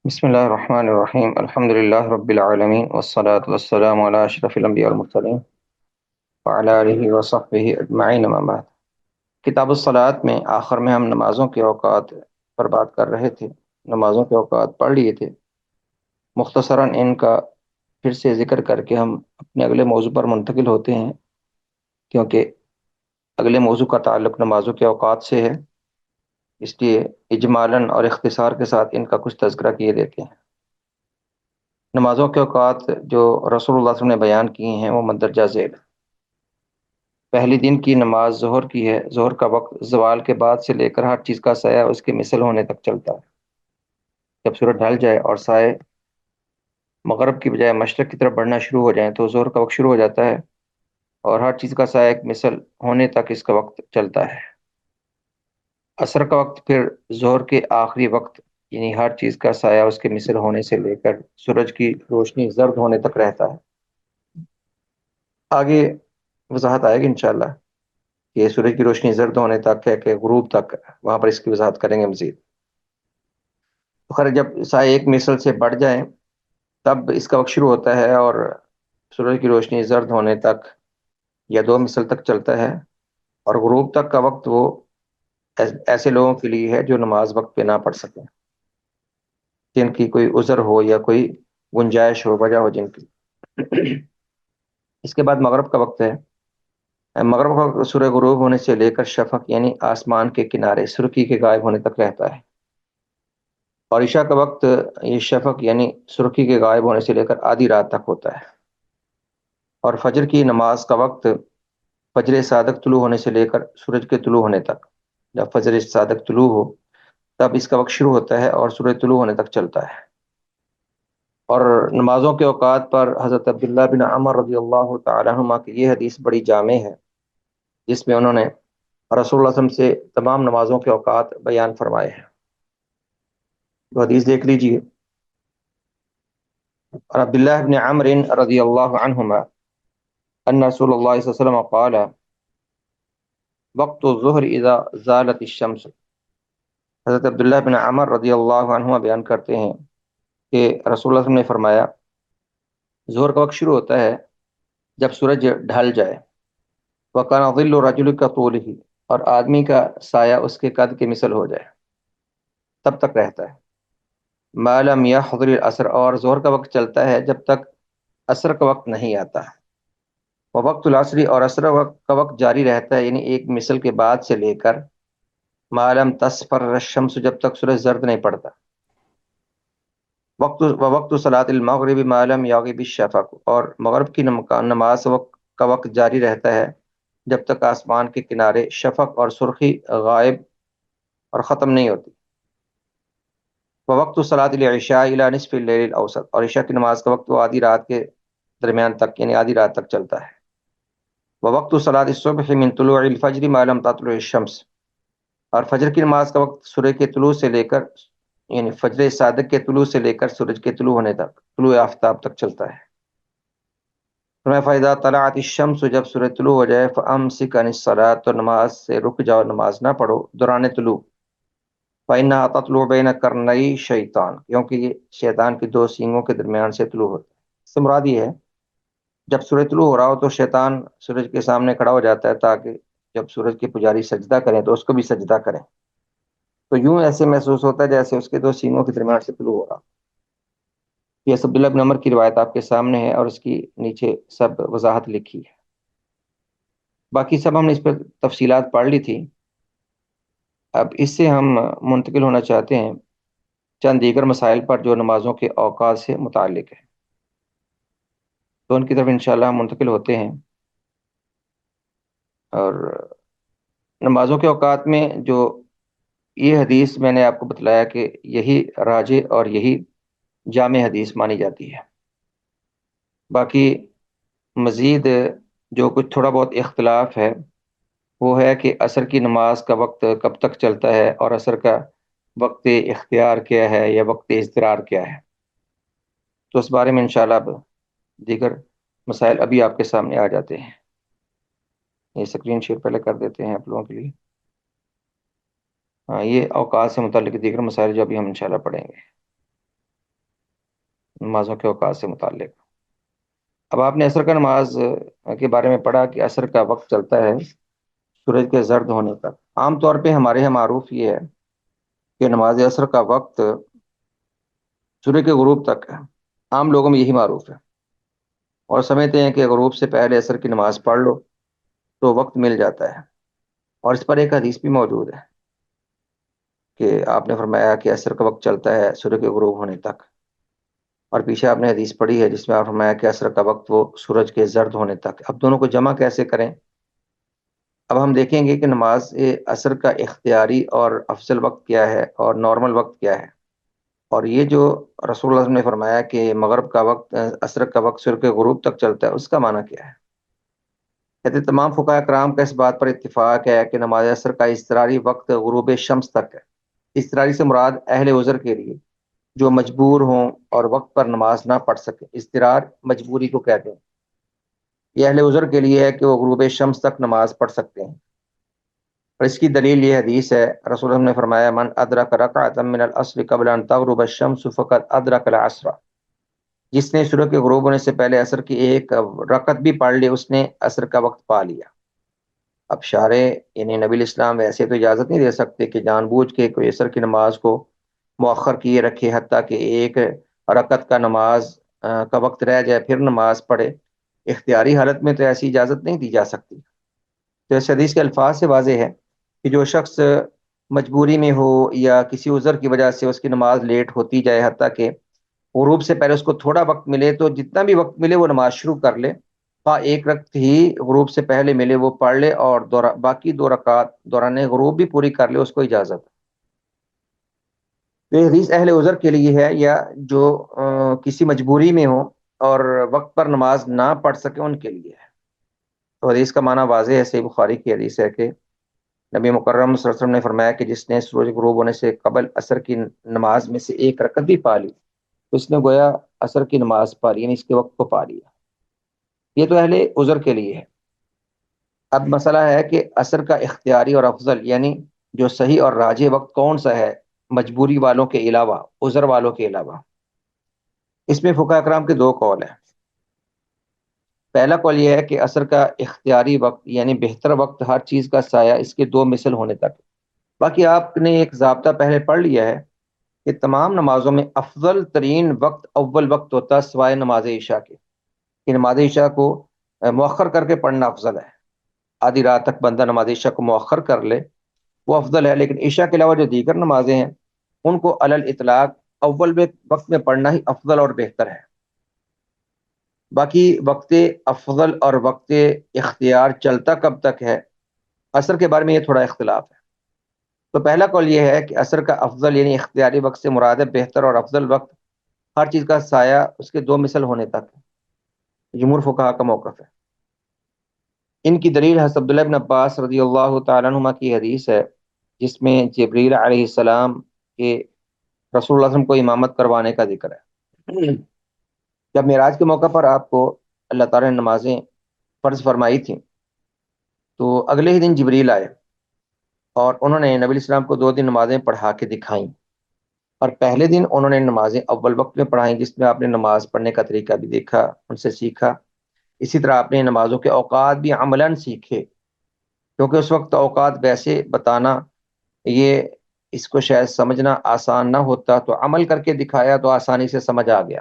بسم الله الرحمن الرحيم الحمد لله رب العالمين والصلاة والسلام على أشرف الأنبياء والمرسلين وعلى آله وصحبه أجمعين أما بعد۔ کتاب الصلاۃ میں آخر میں ہم نمازوں کے اوقات پر بات کر رہے تھے۔ نمازوں کے اوقات پڑھ لیے تھے، مختصراً ان کا پھر سے ذکر کر کے ہم اپنے اگلے موضوع پر منتقل ہوتے ہیں، کیونکہ اگلے موضوع کا تعلق نمازوں کے اوقات سے ہے، اس لیے اجمالاً اور اختصار کے ساتھ ان کا کچھ تذکرہ کیے دیتے ہیں۔ نمازوں کے اوقات جو رسول اللہ صلی اللہ علیہ وسلم نے بیان کیے ہیں وہ مندرجہ ذیل۔ پہلی دن کی نماز ظہر کی ہے۔ ظہر کا وقت زوال کے بعد سے لے کر ہر چیز کا سایہ اس کے مثل ہونے تک چلتا ہے۔ جب سورج ڈھل جائے اور سائے مغرب کی بجائے مشرق کی طرف بڑھنا شروع ہو جائیں تو ظہر کا وقت شروع ہو جاتا ہے، اور ہر چیز کا سایہ ایک مثل ہونے تک اس کا وقت چلتا ہے۔ عصر کا وقت پھر ظہر کے آخری وقت، یعنی ہر چیز کا سایہ اس کے مثل ہونے سے لے کر سورج کی روشنی زرد ہونے تک رہتا ہے۔ آگے وضاحت آئے گی انشاءاللہ کہ سورج کی روشنی زرد ہونے تک ہے کہ غروب تک، وہاں پر اس کی وضاحت کریں گے مزید۔ خیر، جب سائے ایک مثل سے بڑھ جائیں تب اس کا وقت شروع ہوتا ہے، اور سورج کی روشنی زرد ہونے تک یا دو مثل تک چلتا ہے، اور غروب تک کا وقت وہ ایسے لوگوں کے لیے ہے جو نماز وقت پہ نہ پڑھ سکیں، جن کی کوئی عذر ہو یا کوئی گنجائش ہو، وجہ ہو جن کی۔ اس کے بعد مغرب کا وقت ہے۔ مغرب کا وقت سورج غروب ہونے سے لے کر شفق یعنی آسمان کے کنارے سرخی کے غائب ہونے تک رہتا ہے، اور عشاء کا وقت یہ شفق یعنی سرخی کے غائب ہونے سے لے کر آدھی رات تک ہوتا ہے، اور فجر کی نماز کا وقت فجر صادق طلوع ہونے سے لے کر سورج کے طلوع ہونے تک۔ جب فجر صادق طلوع ہو تب اس کا وقت شروع ہوتا ہے اور سورج طلوع ہونے تک چلتا ہے۔ اور نمازوں کے اوقات پر حضرت عبداللہ بن عمر رضی اللہ تعالی عنہما کی یہ حدیث بڑی جامع ہے، جس میں انہوں نے رسول اللہ صلی اللہ علیہ وسلم سے تمام نمازوں کے اوقات بیان فرمائے ہیں۔ تو حدیث دیکھ لیجئے۔ اور عبداللہ بن عمر رضی اللہ عنہما ان رسول اللہ صلی اللہ علیہ وسلم قال وقت الظہر اذا زالت الشمس۔ حضرت عبداللہ بن عمر رضی اللہ عنہما بیان کرتے ہیں کہ رسول اللہ صلی اللہ علیہ وسلم نے فرمایا، ظہر کا وقت شروع ہوتا ہے جب سورج ڈھل جائے، وَكَانَ ظِلُّ الرَّجُلِ كَطُولِهِ، اور آدمی کا سایہ اس کے قد کے مثل ہو جائے، تب تک رہتا ہے۔ مَا لَمْ يَحْضُرِ الْعَصْرَ، اور ظہر کا وقت چلتا ہے جب تک عصر کا وقت نہیں آتا۔ وقت العصر، اور عصر کا وقت جاری رہتا ہے، یعنی ایک مثل کے بعد سے لے کر مَا لَمْ تَصْفَرَّ الشَّمْسُ، جب تک سورج زرد نہیں پڑتا۔ وقت صلاۃ المغرب ما لم یغب الشفق، اور مغرب کی نماز کا وقت جاری رہتا ہے جب تک آسمان کے کنارے شفق اور سرخی غائب اور ختم نہیں ہوتی۔ وقت صلاۃ العشاء الی نصف اللیل الاوسط، اور عشاء کی نماز کا وقت وہ آدھی رات کے درمیان تک، یعنی آدھی رات تک چلتا ہے۔ وقت صلاۃ الصبح من طلوع الفجر ما لم تطلع الشمس، اور فجر کی نماز کا وقت سورج کے طلوع سے لے کر، یعنی فجر صادق کے طلوع سے لے کر سورج کے طلوع ہونے تک، طلوع آفتاب تک چلتا ہے۔ فَإِذَا طَلَعَتِ الشَّمْسُ، جب سورج طلوع ہو جائے، فَأَمْسِكْ عَنِ الصَّلَاةِ، تو نماز سے رک جاؤ، نماز نہ پڑھو دوران طلوع۔ فَإِنَّهَا تَطْلُعُ بَيْنَ قَرْنَيْ شَيْطَان، کیونکہ یہ شیطان کی دو سینگوں کے درمیان سے طلوع ہوتا ہے۔ اس سے مراد یہ ہے جب سورج طلوع ہو رہا ہو تو شیطان سورج کے سامنے کھڑا ہو جاتا ہے تاکہ جب سورج کے پجاری سجدہ کریں تو اس کو بھی سجدہ کریں، تو یوں ایسے محسوس ہوتا ہے جیسے اس کے دو سینگوں کے درمیان سے طلوع ہو رہا۔ یہ عبداللہ بن عمر کی روایت آپ کے سامنے ہے، اور اس کی نیچے سب وضاحت لکھی ہے۔ باقی سب ہم نے اس پر تفصیلات پڑھ لی تھی۔ اب اس سے ہم منتقل ہونا چاہتے ہیں چند دیگر مسائل پر جو نمازوں کے اوقات سے متعلق ہے، تو ان کی طرف انشاءاللہ ہم منتقل ہوتے ہیں۔ اور نمازوں کے اوقات میں جو یہ حدیث میں نے آپ کو بتلایا کہ یہی راجح اور یہی جامع حدیث مانی جاتی ہے۔ باقی مزید جو کچھ تھوڑا بہت اختلاف ہے وہ ہے کہ عصر کی نماز کا وقت کب تک چلتا ہے، اور عصر کا وقت اختیار کیا ہے یا وقت اضطرار کیا ہے، تو اس بارے میں انشاءاللہ اب دیگر مسائل ابھی آپ کے سامنے آ جاتے ہیں۔ یہ اسکرین شیئر پہلے کر دیتے ہیں آپ لوگوں کے لیے۔ ہاں، یہ اوقات سے متعلق دیگر مسائل جو ابھی ہم انشاءاللہ پڑھیں گے۔ نمازوں کے اوقات سے متعلق۔ اب آپ نے عصر کا نماز کے بارے میں پڑھا کہ عصر کا وقت چلتا ہے سورج کے زرد ہونے تک۔ عام طور پہ ہمارے یہاں معروف یہ ہے کہ نماز عصر کا وقت سورج کے غروب تک ہے، عام لوگوں میں یہی معروف ہے، اور سمجھتے ہیں کہ غروب سے پہلے عصر کی نماز پڑھ لو تو وقت مل جاتا ہے۔ اور اس پر ایک حدیث بھی موجود ہے کہ آپ نے فرمایا کہ عصر کا وقت چلتا ہے سورج کے غروب ہونے تک، اور پیچھے آپ نے حدیث پڑھی ہے جس میں آپ نے فرمایا کہ عصر کا وقت وہ سورج کے زرد ہونے تک۔ اب دونوں کو جمع کیسے کریں؟ اب ہم دیکھیں گے کہ نماز عصر کا اختیاری اور افضل وقت کیا ہے اور نارمل وقت کیا ہے، اور یہ جو رسول اللہ صلی اللہ علیہ وسلم نے فرمایا کہ مغرب کا وقت عصر کا وقت سورج کے غروب تک چلتا ہے، اس کا معنی کیا ہے؟ کہتے ہیں تمام فقہاء کرام کا اس بات پر اتفاق ہے کہ نماز عصر کا اضطراری وقت غروب شمس تک ہے۔ اضطراری سے مراد اہل عذر کے لیے جو مجبور ہوں اور وقت پر نماز نہ پڑھ سکیں، اضطرار مجبوری کو کہتے ہیں۔ یہ اہل عذر کے لیے ہے کہ وہ غروب شمس تک نماز پڑھ سکتے ہیں، اور اس کی دلیل یہ حدیث ہے، رسول اللہ نے فرمایا من ادرک رکعۃ من العصر قبل ان تغرب الشمس فقد ادرک العصر، جس نے سورج کے غروب ہونے سے پہلے عصر کی ایک رکعت بھی پڑھ لی اس نے عصر کا وقت پا لیا۔ اب شارع یعنی نبی الاسلام ویسے تو اجازت نہیں دے سکتے کہ جان بوجھ کے کوئی عصر کی نماز کو مؤخر کیے رکھے حتیٰ کہ ایک رکعت کا نماز کا وقت رہ جائے پھر نماز پڑھے۔ اختیاری حالت میں تو ایسی اجازت نہیں دی جا سکتی۔ تو اس حدیث کے الفاظ سے واضح ہے کہ جو شخص مجبوری میں ہو یا کسی عذر کی وجہ سے اس کی نماز لیٹ ہوتی جائے حتیٰ کہ غروب سے پہلے اس کو تھوڑا وقت ملے، تو جتنا بھی وقت ملے وہ نماز شروع کر لے، ایک رکعت ہی غروب سے پہلے ملے وہ پڑھ لے، اور باقی دو رکعات دوران غروب بھی پوری کر لے، اس کو اجازت ہے۔ تو یہ حدیث اہل عذر کے لیے ہے، یا جو کسی مجبوری میں ہو اور وقت پر نماز نہ پڑھ سکے ان کے لیے ہے۔ تو حدیث کا معنی واضح ہے، صحیح بخاری کی حدیث ہے کہ نبی مکرم صلی اللہ علیہ وسلم نے فرمایا کہ جس نے سورج غروب ہونے سے قبل عصر کی نماز میں سے ایک رکعت بھی پا لی تو اس نے گویا عصر کی نماز پا لی، یعنی اس کے وقت کو پا لیا۔ یہ تو اہل عذر کے لیے ہے۔ اب مسئلہ ہے کہ عصر کا اختیاری اور افضل یعنی جو صحیح اور راجح وقت کون سا ہے مجبوری والوں کے علاوہ، عذر والوں کے علاوہ؟ اس میں فقہاء کرام کے دو قول ہیں۔ پہلا قول یہ ہے کہ عصر کا اختیاری وقت یعنی بہتر وقت ہر چیز کا سایہ اس کے دو مثل ہونے تک۔ باقی آپ نے ایک ضابطہ پہلے پڑھ لیا ہے کہ تمام نمازوں میں افضل ترین وقت اول وقت ہوتا ہے سوائے نماز عشاء کے، کہ نماز عشاء کو مؤخر کر کے پڑھنا افضل ہے۔ آدھی رات تک بندہ نماز عشاء کو مؤخر کر لے وہ افضل ہے، لیکن عشاء کے علاوہ جو دیگر نمازیں ہیں ان کو علی الاطلاق اول وقت میں پڑھنا ہی افضل اور بہتر ہے۔ باقی وقت افضل اور وقت اختیار چلتا کب تک ہے، عصر کے بارے میں یہ تھوڑا اختلاف ہے۔ تو پہلا قول یہ ہے کہ عصر کا افضل یعنی اختیاری وقت سے مراد ہے بہتر اور افضل وقت ہر چیز کا سایہ اس کے دو مثل ہونے تک ہے۔ جمہور فقہا کا موقف ہے۔ ان کی دلیل حضرت عبداللہ بن عباس رضی اللہ تعالیٰ عنہما کی حدیث ہے جس میں جبریل علیہ السلام کے رسول اللہ صلی اللہ علیہ وسلم کو امامت کروانے کا ذکر ہے۔ جب معراج کے موقع پر آپ کو اللہ تعالیٰ نے نمازیں فرض فرمائی تھیں تو اگلے ہی دن جبریل آئے اور انہوں نے نبی علیہ السلام کو 2 دن نمازیں پڑھا کے دکھائیں، اور پہلے دن انہوں نے نمازیں اول وقت میں پڑھائیں جس میں آپ نے نماز پڑھنے کا طریقہ بھی دیکھا، ان سے سیکھا۔ اسی طرح آپ نے نمازوں کے اوقات بھی عملاً سیکھے، کیونکہ اس وقت اوقات ویسے بتانا یہ اس کو شاید سمجھنا آسان نہ ہوتا، تو عمل کر کے دکھایا تو آسانی سے سمجھ آ گیا۔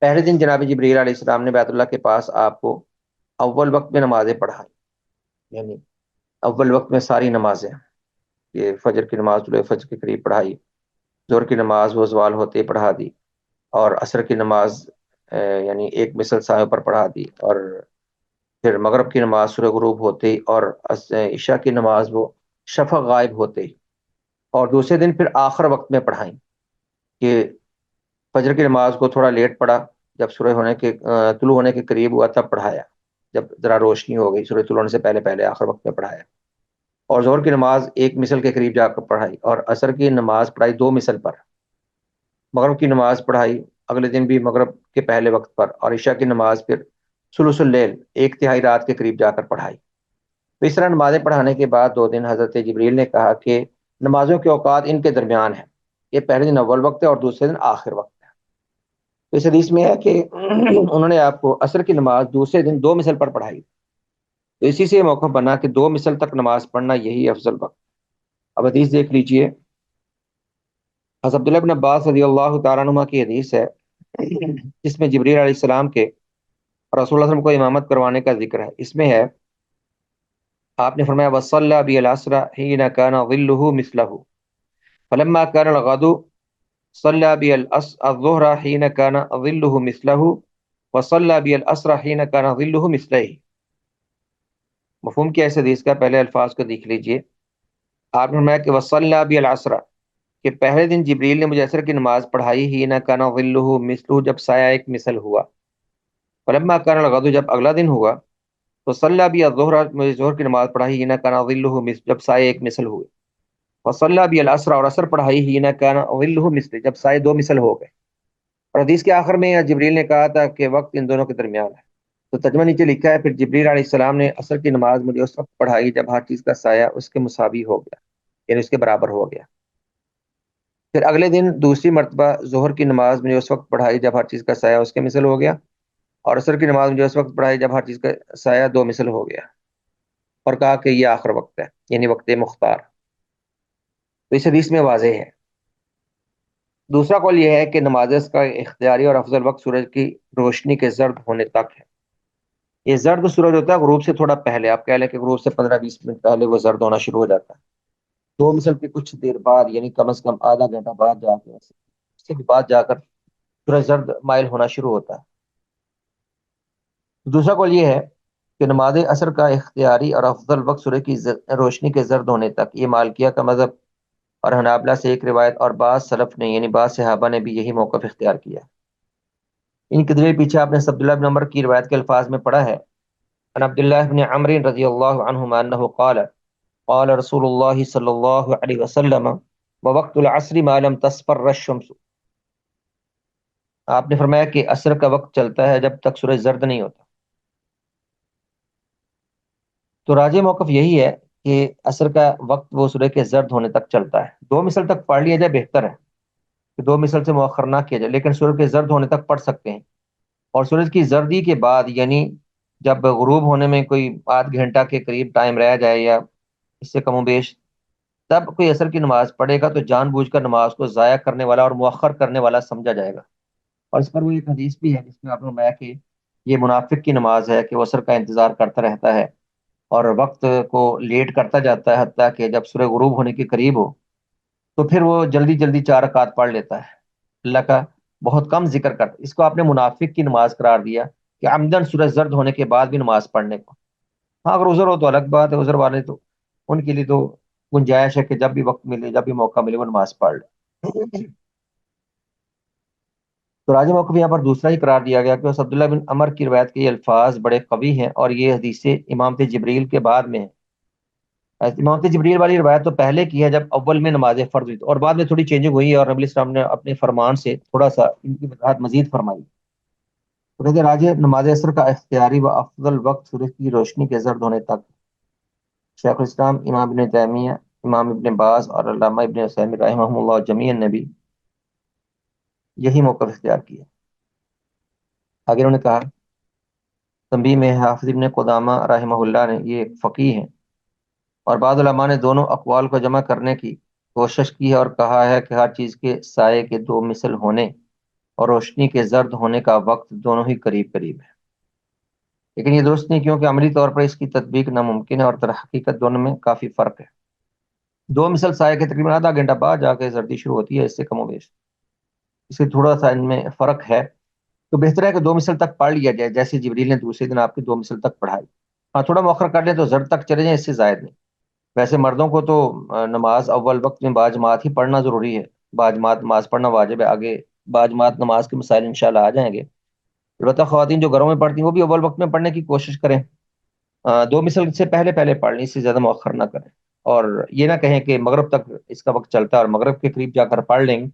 پہلے دن جناب جبریل علیہ السلام نے بیت اللہ کے پاس آپ کو اول وقت میں نمازیں پڑھائی، یعنی اول وقت میں ساری نمازیں، یہ فجر کی نماز طلوع فجر کے قریب پڑھائی، ظہر کی نماز وہ زوال ہوتے ہی پڑھا دی، اور عصر کی نماز یعنی ایک مثل سایوں پر پڑھا دی، اور پھر مغرب کی نماز سورج غروب ہوتے ہی، اور عشاء کی نماز وہ شفق غائب ہوتے ہی، اور دوسرے دن پھر آخر وقت میں پڑھائیں کہ فجر کی نماز کو تھوڑا لیٹ پڑھا، جب سورج طلوع ہونے کے قریب ہوا تب پڑھایا، جب ذرا روشنی ہو گئی سورج طلوع ہونے سے پہلے پہلے آخر وقت میں پڑھایا، اور ظہر کی نماز ایک مثل کے قریب جا کر پڑھائی، اور عصر کی نماز پڑھائی 2 مثل پر، مغرب کی نماز پڑھائی اگلے دن بھی مغرب کے پہلے وقت پر، اور عشاء کی نماز پھر ثلث اللیل 1/3 رات کے قریب جا کر پڑھائی۔ تو اس طرح نمازیں پڑھانے کے بعد 2 دن حضرت جبریل نے کہا کہ نمازوں کے اوقات ان کے درمیان ہیں، یہ پہلے دن اول وقت ہے اور دوسرے دن آخر وقت ہے۔ تو اس حدیث میں ہے کہ انہوں نے آپ کو عصر کی نماز دوسرے دن 2 مثل پر پڑھائی، تو اسی سے یہ موقع بنا کہ 2 مثل تک نماز پڑھنا یہی افضل وقت۔ اب حدیث دیکھ لیجئے، حضرت عبداللہ بن عباس رضی اللہ تعالیٰ عنہ کی حدیث ہے جس میں جبریل علیہ السلام کے رسول اللہ صلی اللہ علیہ وسلم کو امامت کروانے کا ذکر ہے۔ اس میں ہے، آپ نے فرمایا وصلى بي العصر حين كان ظله مثله فلما كان الغد صلى بي الظهر حين كان ظله مثله وصلى بي العصر حين كان ظله مثله۔ مفہوم کیا ہے اس حدیث کا؟ پہلے الفاظ کو دیکھ لیجئے۔ آپ نے فرمایا کہ وصلى بي العصر، کہ پہلے دن جبریل نے مجھے عصر کی نماز پڑھائی، حين كان ظله مثله، جب سایہ ایک مثل ہوا، فلما كان الغد، جب اگلا دن ہوا، تو صلی بھی الظہر، مجھے ظہر کی نماز پڑھائی، حين كان ظله مثل، جب سایہ ایک مثل ہوئے، وصلی بھی العصر، اور عصر پڑھائی، حين كان ظله مثل، جب سایہ 2 مثل ہو گئے۔ اور حدیث کے آخر میں جبریل نے کہا تھا کہ وقت ان دونوں کے درمیان ہے۔ تو ترجمہ نیچے لکھا ہے، پھر جبریل علیہ السلام نے عصر کی نماز مجھے اس وقت پڑھائی جب ہر چیز کا سایہ اس کے مساوی ہو گیا، یعنی اس کے برابر ہو گیا۔ پھر اگلے دن دوسری مرتبہ ظہر کی نماز مجھے اس وقت پڑھائی جب ہر چیز کا سایہ اس کے مثل ہو گیا، اور عصر کی نماز مجھے اس وقت پڑھائی جب ہر چیز کا سایہ 2 مثل ہو گیا، اور کہا کہ یہ آخر وقت ہے، یعنی وقت مختار۔ تو اس حدیث میں واضح ہے۔ دوسرا قول یہ ہے کہ نماز کا اختیاری اور افضل وقت سورج کی روشنی کے زرد ہونے تک ہے۔ یہ زرد سورج ہوتا ہے غروب سے تھوڑا پہلے، آپ کہہ لیں کہ غروب سے 15-20 منٹ پہلے وہ زرد ہونا شروع ہو جاتا ہے۔ 2 مثل کے کچھ دیر بعد، یعنی کم از کم آدھا گھنٹہ بعد جا کے، اس سے بھی بعد جا کر سورج زرد مائل ہونا شروع ہوتا ہے۔ دوسرا قول یہ ہے کہ نماز عصر کا اختیاری اور افضل وقت سورج کی روشنی کے زرد ہونے تک، یہ مالکیہ کا مذہب اور حنابلہ سے ایک روایت، اور بعض سلف نے یعنی بعض صحابہ نے بھی یہی موقف اختیار کیا۔ ان کے دلیل پیچھے آپ نے عبداللہ بن عمر کی روایت کے الفاظ میں پڑھا ہے، عن عبداللہ بن عمر رضی اللہ عنہما انہ قال قال رسول اللہ صلی اللہ علیہ وسلم ووقت العصر ما لم تصفر الشمس۔ آپ نے فرمایا کہ عصر کا وقت چلتا ہے جب تک سورج زرد نہیں ہوتا۔ تو راجح موقف یہی ہے کہ عصر کا وقت وہ سورج کے زرد ہونے تک چلتا ہے۔ 2 مثل تک پڑھ لیا جائے بہتر ہے کہ 2 مثل سے مؤخر نہ کیا جائے، لیکن سورج کے زرد ہونے تک پڑھ سکتے ہیں۔ اور سورج کی زردی کے بعد، یعنی جب غروب ہونے میں کوئی آدھ گھنٹہ کے قریب ٹائم رہ جائے یا اس سے کم و بیش، تب کوئی عصر کی نماز پڑھے گا تو جان بوجھ کر نماز کو ضائع کرنے والا اور مؤخر کرنے والا سمجھا جائے گا۔ اور اس پر وہ ایک حدیث بھی ہے جس میں آپ نے فرمایا کہ یہ منافق کی نماز ہے کہ وہ عصر کا انتظار کرتا رہتا ہے اور وقت کو لیٹ کرتا جاتا ہے، حتیٰ کہ جب سورج غروب ہونے کے قریب ہو تو پھر وہ جلدی جلدی 4 رکعت پڑھ لیتا ہے، اللہ کا بہت کم ذکر کرتا ہے۔ اس کو آپ نے منافق کی نماز قرار دیا کہ عمدن سورج زرد ہونے کے بعد بھی نماز پڑھنے کو۔ ہاں اگر عذر ہو تو الگ بات ہے، عذر والے تو ان کے لیے تو گنجائش ہے کہ جب بھی وقت ملے، جب بھی موقع ملے، وہ نماز پڑھ لے۔ تو راجح موقف یہاں پر دوسرا ہی قرار دیا گیا کہ اس عبداللہ بن عمر کی روایت کے یہ الفاظ بڑے قوی ہیں، اور یہ حدیث امامت جبریل کے بعد میں ہے۔ امامت جبریل والی روایت تو پہلے کی ہے جب اول میں نماز فرض ہوئی، اور بعد میں تھوڑی چینجنگ ہوئی ہے، اور نبی السلام نے اپنے فرمان سے تھوڑا سا ان کی وضاحت مزید فرمائی۔ تو کہتے ہیں راجح نماز عصر کا اختیاری و افضل وقت سورج کی روشنی کے زرد ہونے تک۔ شیخ الاسلام امام ابن تیمیہ، امام ابن باز اور علامہ ابن عثیمین رحمہ اللہ جمیعا نے بھی یہی موقف اختیار کیا۔ آگے انہوں نے کہا، تنبیہ میں حافظ ابن قدامہ رحمہ اللہ نے، یہ ایک فقیہ ہیں، اور بعض علماء نے دونوں اقوال کو جمع کرنے کی کوشش کی ہے اور کہا ہے کہ ہر چیز کے سائے کے 2 مثل ہونے اور روشنی کے زرد ہونے کا وقت دونوں ہی قریب قریب ہے، لیکن یہ درست نہیں، کیونکہ عملی طور پر اس کی تطبیق ناممکن ہے اور در حقیقت دونوں میں کافی فرق ہے۔ 2 مثل سائے کے تقریباً آدھا گھنٹہ بعد جا کے زردی شروع ہوتی ہے، اس سے کم و بیش، اس سے تھوڑا سا ان میں فرق ہے۔ تو بہتر ہے کہ 2 مثل تک پڑھ لیا جائے، جیسے جبریل نے دوسرے دن آپ کے 2 مثل تک پڑھائی۔ ہاں تھوڑا مؤخر کر لیں تو زرد تک چلے جائیں، اس سے زائد نہیں۔ ویسے مردوں کو تو نماز اول وقت میں باجماعت ہی پڑھنا ضروری ہے، باجماعت نماز پڑھنا واجب ہے۔ آگے باجماعت نماز کے مسائل انشاءاللہ آ جائیں گے۔ البتہ خواتین جو گھروں میں پڑھتی ہیں وہ بھی اول وقت میں پڑھنے کی کوشش کریں، 2 مثل سے پہلے پہلے پڑھ لیں، اس سے زیادہ مؤخر نہ کریں، اور یہ نہ کہیں کہ مغرب تک اس کا وقت چلتا ہے اور مغرب کے قریب جا کر پڑھ لیں گے۔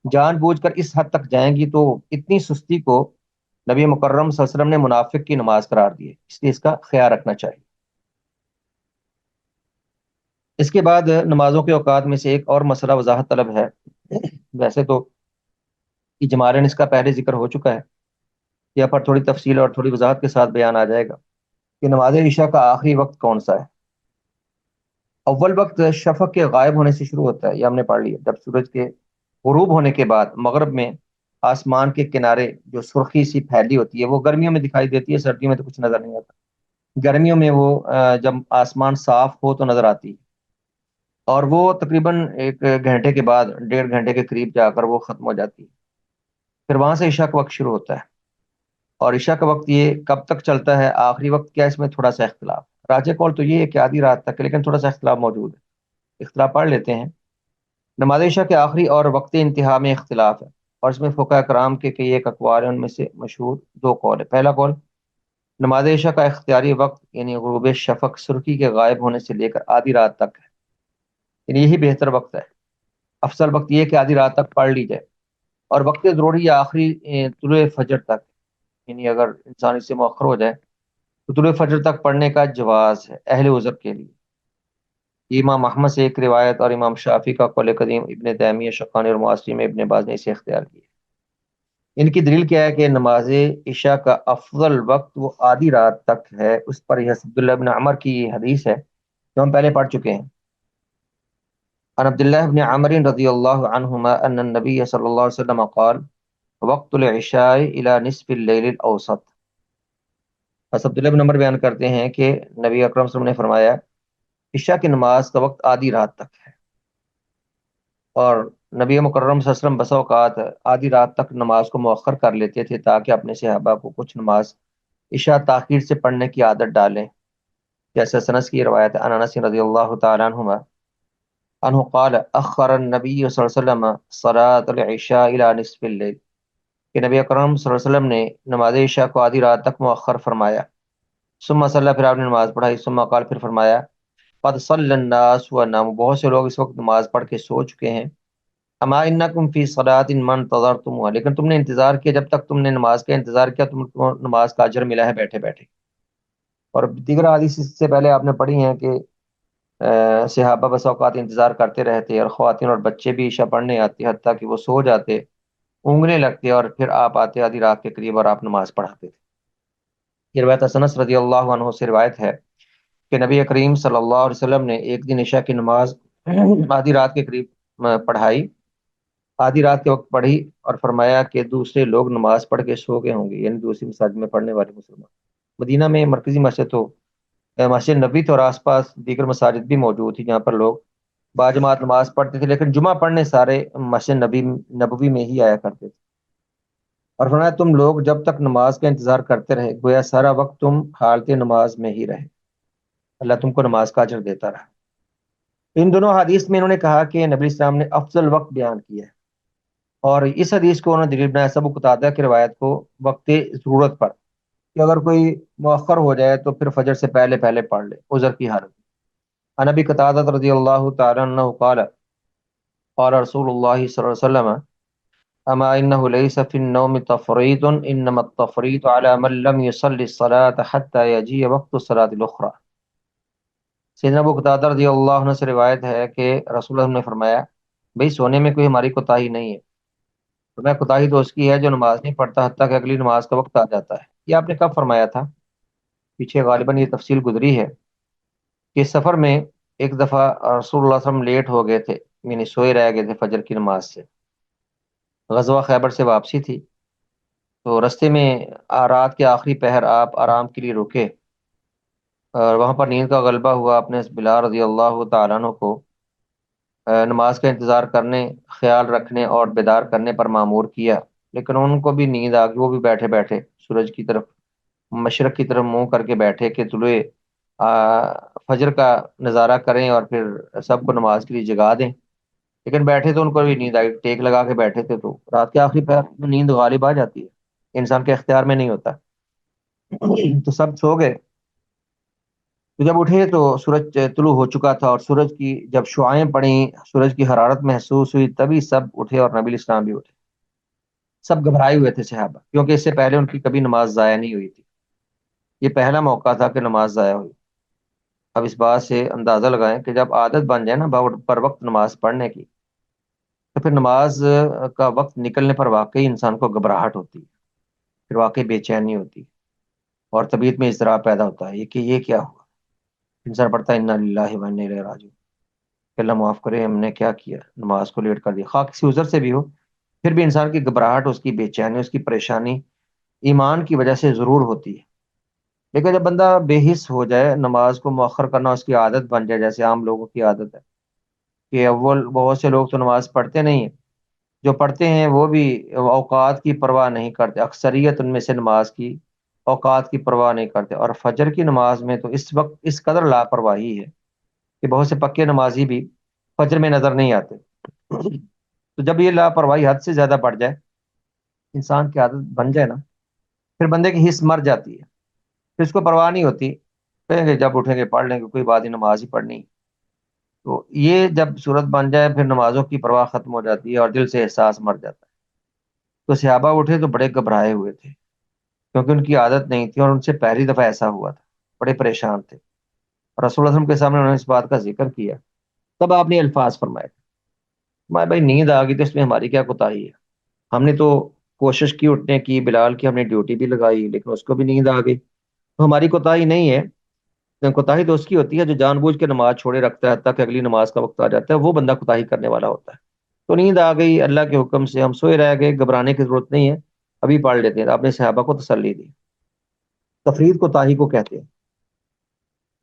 جان بوجھ کر اس حد تک جائیں گی تو اتنی سستی کو نبی مکرم صلی اللہ علیہ وسلم نے منافق کی نماز قرار دی ہے، اس لیے اس کا خیال رکھنا چاہیے۔ اس کے بعد نمازوں کے اوقات میں سے ایک اور مسئلہ وضاحت طلب ہے۔ ویسے تو اجمالاً اس کا پہلے ذکر ہو چکا ہے، یہاں پر تھوڑی تفصیل اور تھوڑی وضاحت کے ساتھ بیان آ جائے گا کہ نماز عشاء کا آخری وقت کون سا ہے۔ اول وقت شفق کے غائب ہونے سے شروع ہوتا ہے، یہ ہم نے پڑھ لیا، جب سورج کے غروب ہونے کے بعد مغرب میں آسمان کے کنارے جو سرخی سی پھیلی ہوتی ہے وہ گرمیوں میں دکھائی دیتی ہے، سردیوں میں تو کچھ نظر نہیں آتا۔ گرمیوں میں وہ جب آسمان صاف ہو تو نظر آتی ہے، اور وہ تقریباً ایک گھنٹے کے بعد، 1.5 گھنٹے کے قریب جا کر وہ ختم ہو جاتی ہے۔ پھر وہاں سے عشاء کا وقت شروع ہوتا ہے، اور عشاء کا وقت یہ کب تک چلتا ہے، آخری وقت کیا، اس میں تھوڑا سا اختلاف۔ راجح قول تو یہ ہے کہ آدھی رات تک ہے، لیکن تھوڑا سا اختلاف موجود ہے، اختلاف پڑھ لیتے ہیں۔ نماز عشاء کے آخری اور وقت انتہا میں اختلاف ہے، اور اس میں فقہاء کرام کے کئی ایک اقوال ہیں، ان میں سے مشہور دو قول ہے۔ پہلا قول، نماز عشاء کا اختیاری وقت یعنی غروب شفق سرخی کے غائب ہونے سے لے کر آدھی رات تک ہے، یعنی یہی بہتر وقت ہے۔ افضل وقت یہ ہے کہ آدھی رات تک پڑھ لی جائے، اور وقت ضروری یا آخری طلوع فجر تک، یعنی اگر انسان اس سے مؤخر ہو جائے تو طلوع فجر تک پڑھنے کا جواز ہے اہل عذر کے لیے۔ یہ امام احمد سے ایک روایت اور امام شافی کا قول قدیم، ابن تیمیہ شوکانی اور معاصرین میں ابن باز نے اسے اختیار کیا۔ ان کی دلیل کیا ہے کہ نماز عشاء کا افضل وقت وہ آدھی رات تک ہے، اس پر یہ عبداللہ بن عمر کی حدیث ہے جو ہم پہلے پڑھ چکے ہیں۔ عن عبداللہ بن عمر رضی اللہ عنہما ان النبی صلی اللہ علیہ وسلم قال وقت العشاء الى نصف اللیل الاوسط۔ بس عبداللہ بن عمر بیان کرتے ہیں کہ نبی اکرم صلی اللہ علیہ وسلم نے فرمایا عشاء کی نماز کا وقت آدھی رات تک ہے، اور نبی مکرم صلی اللہ علیہ وسلم بسا اوقات آدھی رات تک نماز کو مؤخر کر لیتے تھے تاکہ اپنے صحابہ کو کچھ نماز عشاء تاخیر سے پڑھنے کی عادت ڈالیں، جیسے سنس کی روایت ہے عن انس رضی اللہ تعالی عنہما عنہ قال اخر النبی صلی اللہ علیہ وسلم صلاۃ العشاء الى نصف اللیل، کہ نبی اکرم صلی اللہ علیہ وسلم نے نماز عشاء کو آدھی رات تک مؤخر فرمایا۔ ثم صلی، پھر آپ نے نماز پڑھائی۔ ثم قال، پھر فرمایا قد صلی الناس وناموا، بہت سے لوگ اس وقت نماز پڑھ کے سو چکے ہیں۔ اما انکم فی صلاۃ ما انتظرتموها، لیکن تم نے انتظار کیا، جب تک تم نے نماز کا انتظار کیا تم کو نماز کا اجر ملا ہے بیٹھے بیٹھے۔ اور دیگر حدیث اس سے پہلے آپ نے پڑھی ہیں کہ صحابہ بس اوقات انتظار کرتے رہتے، اور خواتین اور بچے بھی عشاء پڑھنے آتے، حتیٰ کہ وہ سو جاتے، اونگنے لگتے، اور پھر آپ آتے آدھی رات کے قریب اور آپ نماز پڑھاتے تھے۔ یہ روایت انس رضی اللہ عنہ سے روایت ہے کہ نبی کریم صلی اللہ علیہ وسلم نے ایک دن عشاء کی نماز آدھی رات کے قریب پڑھائی، آدھی رات کے وقت پڑھی، اور فرمایا کہ دوسرے لوگ نماز پڑھ کے سو گئے ہوں گے، یعنی دوسری مساجد میں پڑھنے والے مسلمان۔ مدینہ میں مرکزی مسجد تو مسجد نبی تو، اور آس پاس دیگر مساجد بھی موجود تھی جہاں پر لوگ باجماعت نماز پڑھتے تھے، لیکن جمعہ پڑھنے سارے مسجد نبوی میں ہی آیا کرتے تھے۔ اور فرمایا تم لوگ جب تک نماز کا انتظار کرتے رہے گویا سارا وقت تم حالت نماز میں ہی رہے، اللہ تم کو نماز کا اجر دیتا رہا۔ ان دونوں حدیث میں انہوں نے کہا کہ نبی اسلام نے افضل وقت بیان کیا ہے، اور اس حدیث کو انہوں نے دلیل بنایا ابو قتادہ کی روایت کو وقت ضرورت پر، کہ اگر کوئی مؤخر ہو جائے تو پھر فجر سے پہلے پہلے پڑھ لے عذر کی حالت میں۔ عن ابی قتادہ رضی اللہ تعالی عنہ قال قال رسول اللہ صلی اللہ علیہ وسلم اما انه ليس في النوم تفريط انما التفريط على من لم يصلي الصلاة حتى يجيء وقت الصلاة الاخرى۔ سیدنا ابو قتادہ رضی اللہ عنہ سے روایت ہے کہ رسول اللہ نے فرمایا بھئی سونے میں کوئی ہماری کوتاہی نہیں ہے، فرمایا کوتاہی تو اس کی ہے جو نماز نہیں پڑھتا حتیٰ کہ اگلی نماز کا وقت آ جاتا ہے۔ یہ آپ نے کب فرمایا تھا؟ پیچھے غالباً یہ تفصیل گزری ہے کہ سفر میں ایک دفعہ رسول اللہ صلی اللہ علیہ وسلم لیٹ ہو گئے تھے، یعنی سوئے رہ گئے تھے فجر کی نماز سے، غزوہ خیبر سے واپسی تھی، تو رستے میں رات کے آخری پہر آپ آرام کے لیے رکے، اور وہاں پر نیند کا غلبہ ہوا، اپنے بلال رضی اللہ تعالیٰ عنہ کو نماز کا انتظار کرنے، خیال رکھنے اور بیدار کرنے پر مامور کیا، لیکن ان کو بھی نیند آ گئی، وہ بھی بیٹھے بیٹھے سورج کی طرف، مشرق کی طرف منہ کر کے بیٹھے کہ طلوع فجر کا نظارہ کریں اور پھر سب کو نماز کے لیے جگا دیں، لیکن بیٹھے تو ان کو بھی نیند آئی، ٹیک لگا کے بیٹھے تھے، تو رات کے آخری پہر میں نیند غالب آ جاتی ہے، انسان کے اختیار میں نہیں ہوتا، تو سب سو گئے۔ تو جب اٹھے تو سورج طلوع ہو چکا تھا، اور سورج کی جب شعائیں پڑیں، سورج کی حرارت محسوس ہوئی، تبھی سب اٹھے اور نبی اسلام بھی اٹھے۔ سب گھبرائے ہوئے تھے صحابہ، کیونکہ اس سے پہلے ان کی کبھی نماز ضائع نہیں ہوئی تھی، یہ پہلا موقع تھا کہ نماز ضائع ہوئی۔ اب اس بات سے اندازہ لگائیں کہ جب عادت بن جائے نا پر وقت نماز پڑھنے کی، تو پھر نماز کا وقت نکلنے پر واقعی انسان کو گھبراہٹ ہوتی ہے، پھر واقعی بے چینی ہوتی ہے اور طبیعت میں اضطراب پیدا ہوتا ہے کہ یہ کیا ہوا۔ انسان پڑھتا ہے انا للہ و انا الیہ راجعون، کہ اللہ معاف کرے ہم نے کیا کیا، نماز کو لیٹ کر دیا، خواہ کسی عذر سے بھی ہو، پھر بھی انسان کی گھبراہٹ، اس کی بے چینی، اس کی پریشانی ایمان کی وجہ سے ضرور ہوتی ہے۔ لیکن جب بندہ بے حس ہو جائے، نماز کو مؤخر کرنا اس کی عادت بن جائے، جیسے عام لوگوں کی عادت ہے کہ اول بہت سے لوگ تو نماز پڑھتے نہیں ہیں، جو پڑھتے ہیں وہ بھی اوقات کی پرواہ نہیں کرتے، اکثریت ان میں سے نماز کی اوقات کی پرواہ نہیں کرتے، اور فجر کی نماز میں تو اس وقت اس قدر لاپرواہی ہے کہ بہت سے پکے نمازی بھی فجر میں نظر نہیں آتے۔ تو جب یہ لاپرواہی حد سے زیادہ بڑھ جائے، انسان کی عادت بن جائے نا، پھر بندے کی حس مر جاتی ہے، پھر اس کو پرواہ نہیں ہوتی، کہیں گے جب اٹھیں گے پڑھ لیں گے، کوئی بات نہیں، نماز ہی پڑھنی۔ تو یہ جب صورت بن جائے، پھر نمازوں کی پرواہ ختم ہو جاتی ہے اور دل سے احساس مر جاتا ہے۔ تو صحابہ اٹھے تو بڑے گھبرائے ہوئے تھے، کیونکہ ان کی عادت نہیں تھی اور ان سے پہلی دفعہ ایسا ہوا تھا، بڑے پریشان تھے، اور رسول اللہ صلی اللہ علیہ وسلم کے سامنے انہوں نے اس بات کا ذکر کیا۔ تب آپ نے الفاظ فرمائے، میں بھائی نیند آ گئی تو اس میں ہماری کیا کوتاہی ہے، ہم نے تو کوشش کی اٹھنے کی، بلال کی ہم نے ڈیوٹی بھی لگائی، لیکن اس کو بھی نیند آ گئی، تو ہماری کوتاہی نہیں ہے، کوتاہی تو اس کی ہوتی ہے جو جان بوجھ کے نماز چھوڑے رکھتا ہے تاکہ اگلی نماز کا وقت آ جاتا ہے، وہ بندہ کوتاہی کرنے والا ہوتا ہے۔ تو نیند آ گئی، اللہ کے حکم سے ہم سوئے رہ گئے، گھبرانے کی ضرورت نہیں ہے، ابھی پڑھ لیتے ہیں۔ آپ نے صحابہ کو تسلی دی۔ تفرید کوتاہی کو کہتے ہیں۔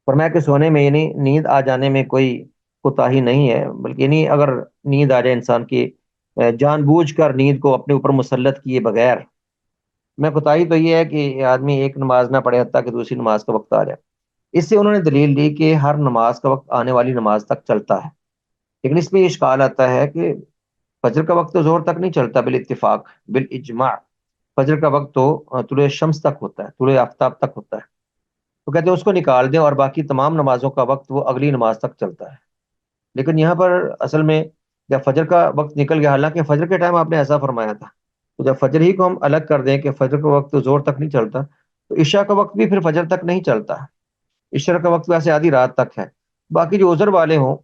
فرمایا کہ سونے میں یعنی نیند آ جانے میں کوئی کوتاہی نہیں ہے، بلکہ یعنی اگر نیند آ جائے انسان کی جان بوجھ کر نیند کو اپنے اوپر مسلط کیے بغیر، میں کوتاہی تو یہ ہے کہ آدمی ایک نماز نہ پڑھے حتیٰ کہ دوسری نماز کا وقت آ جائے۔ اس سے انہوں نے دلیل دی کہ ہر نماز کا وقت آنے والی نماز تک چلتا ہے، لیکن اس میں یہ اشکال آتا ہے کہ فجر کا وقت تو ظہر تک نہیں چلتا، بالاتفاق بالاجماع فجر کا وقت تو طلوع شمس تک ہوتا ہے، طلوع آفتاب تک ہوتا ہے۔ تو کہتے ہیں اس کو نکال دیں اور باقی تمام نمازوں کا وقت وہ اگلی نماز تک چلتا ہے۔ لیکن یہاں پر اصل میں جب فجر کا وقت نکل گیا، حالانکہ فجر کے ٹائم آپ نے ایسا فرمایا تھا، تو جب فجر ہی کو ہم الگ کر دیں کہ فجر کا وقت تو زور تک نہیں چلتا، تو عشاء کا وقت بھی پھر فجر تک نہیں چلتا۔ عشاء کا وقت ویسے آدھی رات تک ہے۔ باقی جو عذر والے ہوں،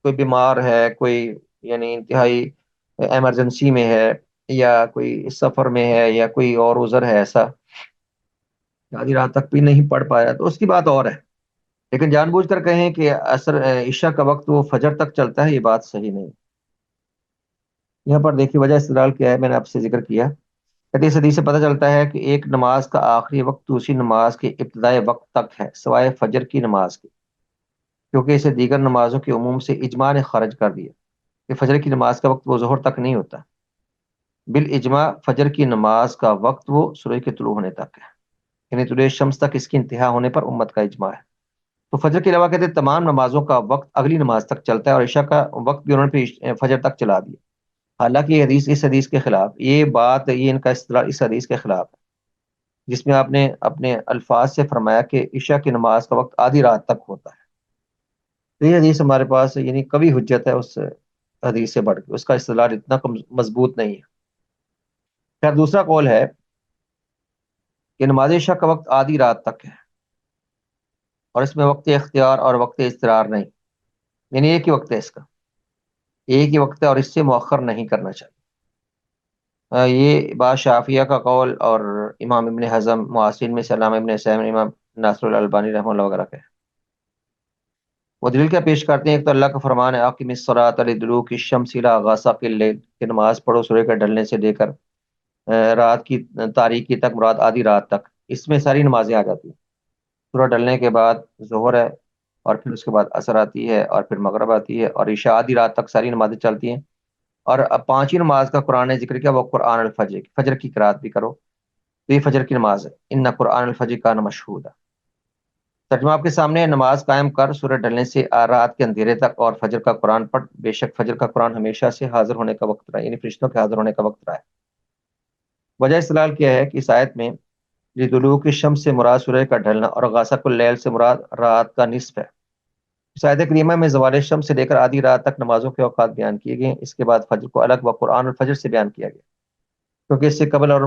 کوئی بیمار ہے، کوئی یعنی انتہائی ایمرجنسی میں ہے، یا کوئی سفر میں ہے، یا کوئی اور عذر ہے ایسا آدھی رات تک بھی نہیں پڑھ پایا، تو اس کی بات اور ہے۔ لیکن جان بوجھ کر کہیں کہ عشاء کا وقت وہ فجر تک چلتا ہے، یہ بات صحیح نہیں۔ یہاں پر دیکھیے وجہ استدلال کیا ہے، میں نے آپ سے ذکر کیا۔ حدیث سے پتہ چلتا ہے کہ ایک نماز کا آخری وقت دوسری نماز کے ابتدائی وقت تک ہے، سوائے فجر کی نماز کے، کیونکہ اسے دیگر نمازوں کے عموم سے اجماع نے خارج کر دیا کہ فجر کی نماز کا وقت وہ ظہر تک نہیں ہوتا۔ بالاجماع فجر کی نماز کا وقت وہ سورج کے طلوع ہونے تک ہے، یعنی طلوع شمس تک اس کی انتہا ہونے پر امت کا اجماع ہے۔ تو فجر کے علاوہ کہتے ہیں تمام نمازوں کا وقت اگلی نماز تک چلتا ہے، اور عشاء کا وقت بھی انہوں نے پھر فجر تک چلا دیا۔ حالانکہ یہ حدیث اس حدیث کے خلاف، یہ بات یہ ان کا استدلال اس حدیث کے خلاف ہے جس میں آپ نے اپنے الفاظ سے فرمایا کہ عشاء کی نماز کا وقت آدھی رات تک ہوتا ہے۔ تو یہ حدیث ہمارے پاس یعنی کبھی حجت ہے اس حدیث سے بڑھ کے، اس کا استدلال اتنا مضبوط نہیں ہے۔ خیر دوسرا قول ہے کہ نماز عشاء کا وقت آدھی رات تک ہے، اور اس میں وقت اختیار اور وقت اضطرار نہیں، یعنی ایک ہی وقت ہے، اس کا ایک ہی وقت ہے اور اس سے مؤخر نہیں کرنا چاہیے۔ یہ بات شافیہ کا قول اور امام ابن حزم معاصرین میں سے علامہ ابن حسین، امام ناصر الالبانی رحمہ اللہ وغیرہ کا ہے۔ وہ دلیل کیا پیش کرتے ہیں؟ ایک تو اللہ کا فرمان ہے اقیم الصلاۃ لدلوک الشمس الی غسق اللیل، کہ نماز پڑھو سورج کے ڈھلنے سے لے کر رات کی تاریکی تک، مراد آدھی رات تک۔ اس میں ساری نمازیں آ جاتی ہیں۔ سورج ڈھلنے کے بعد ظہر ہے، اور پھر اس کے بعد عصر آتی ہے، اور پھر مغرب آتی ہے، اور عشاء آدھی رات تک ساری نمازیں چلتی ہیں۔ اور اب پانچویں نماز کا قرآن نے ذکر کیا، وہ قرآن الفجر، فجر کی قرات بھی کرو، تو یہ فجر کی نماز ہے، ان قرآن الفجر کان مشہودا۔ ترجمہ آپ کے سامنے ہے، نماز قائم کر سورج ڈھلنے سے رات کے اندھیرے تک، اور فجر کا قرآن پڑھ، بے شک فجر کا قرآن ہمیشہ سے حاضر ہونے کا وقت رہا ہے، یعنی فرشتوں کے حاضر ہونے کا وقت رہا ہے۔ وجہ استدلال کیا ہے کہ اس آیت میں لدلوک الشمس سے مراد سورج کا ڈھلنا، اور غاسق اللیل سے مراد رات کا نصف ہے۔ اس آیت کریمہ میں زوال شمس سے لے کر آدھی رات تک نمازوں کے اوقات بیان کیے گئے ہیں۔ اس کے بعد فجر کو الگ و قرآن الفجر سے بیان کیا گیا، کیونکہ اس سے قبل اور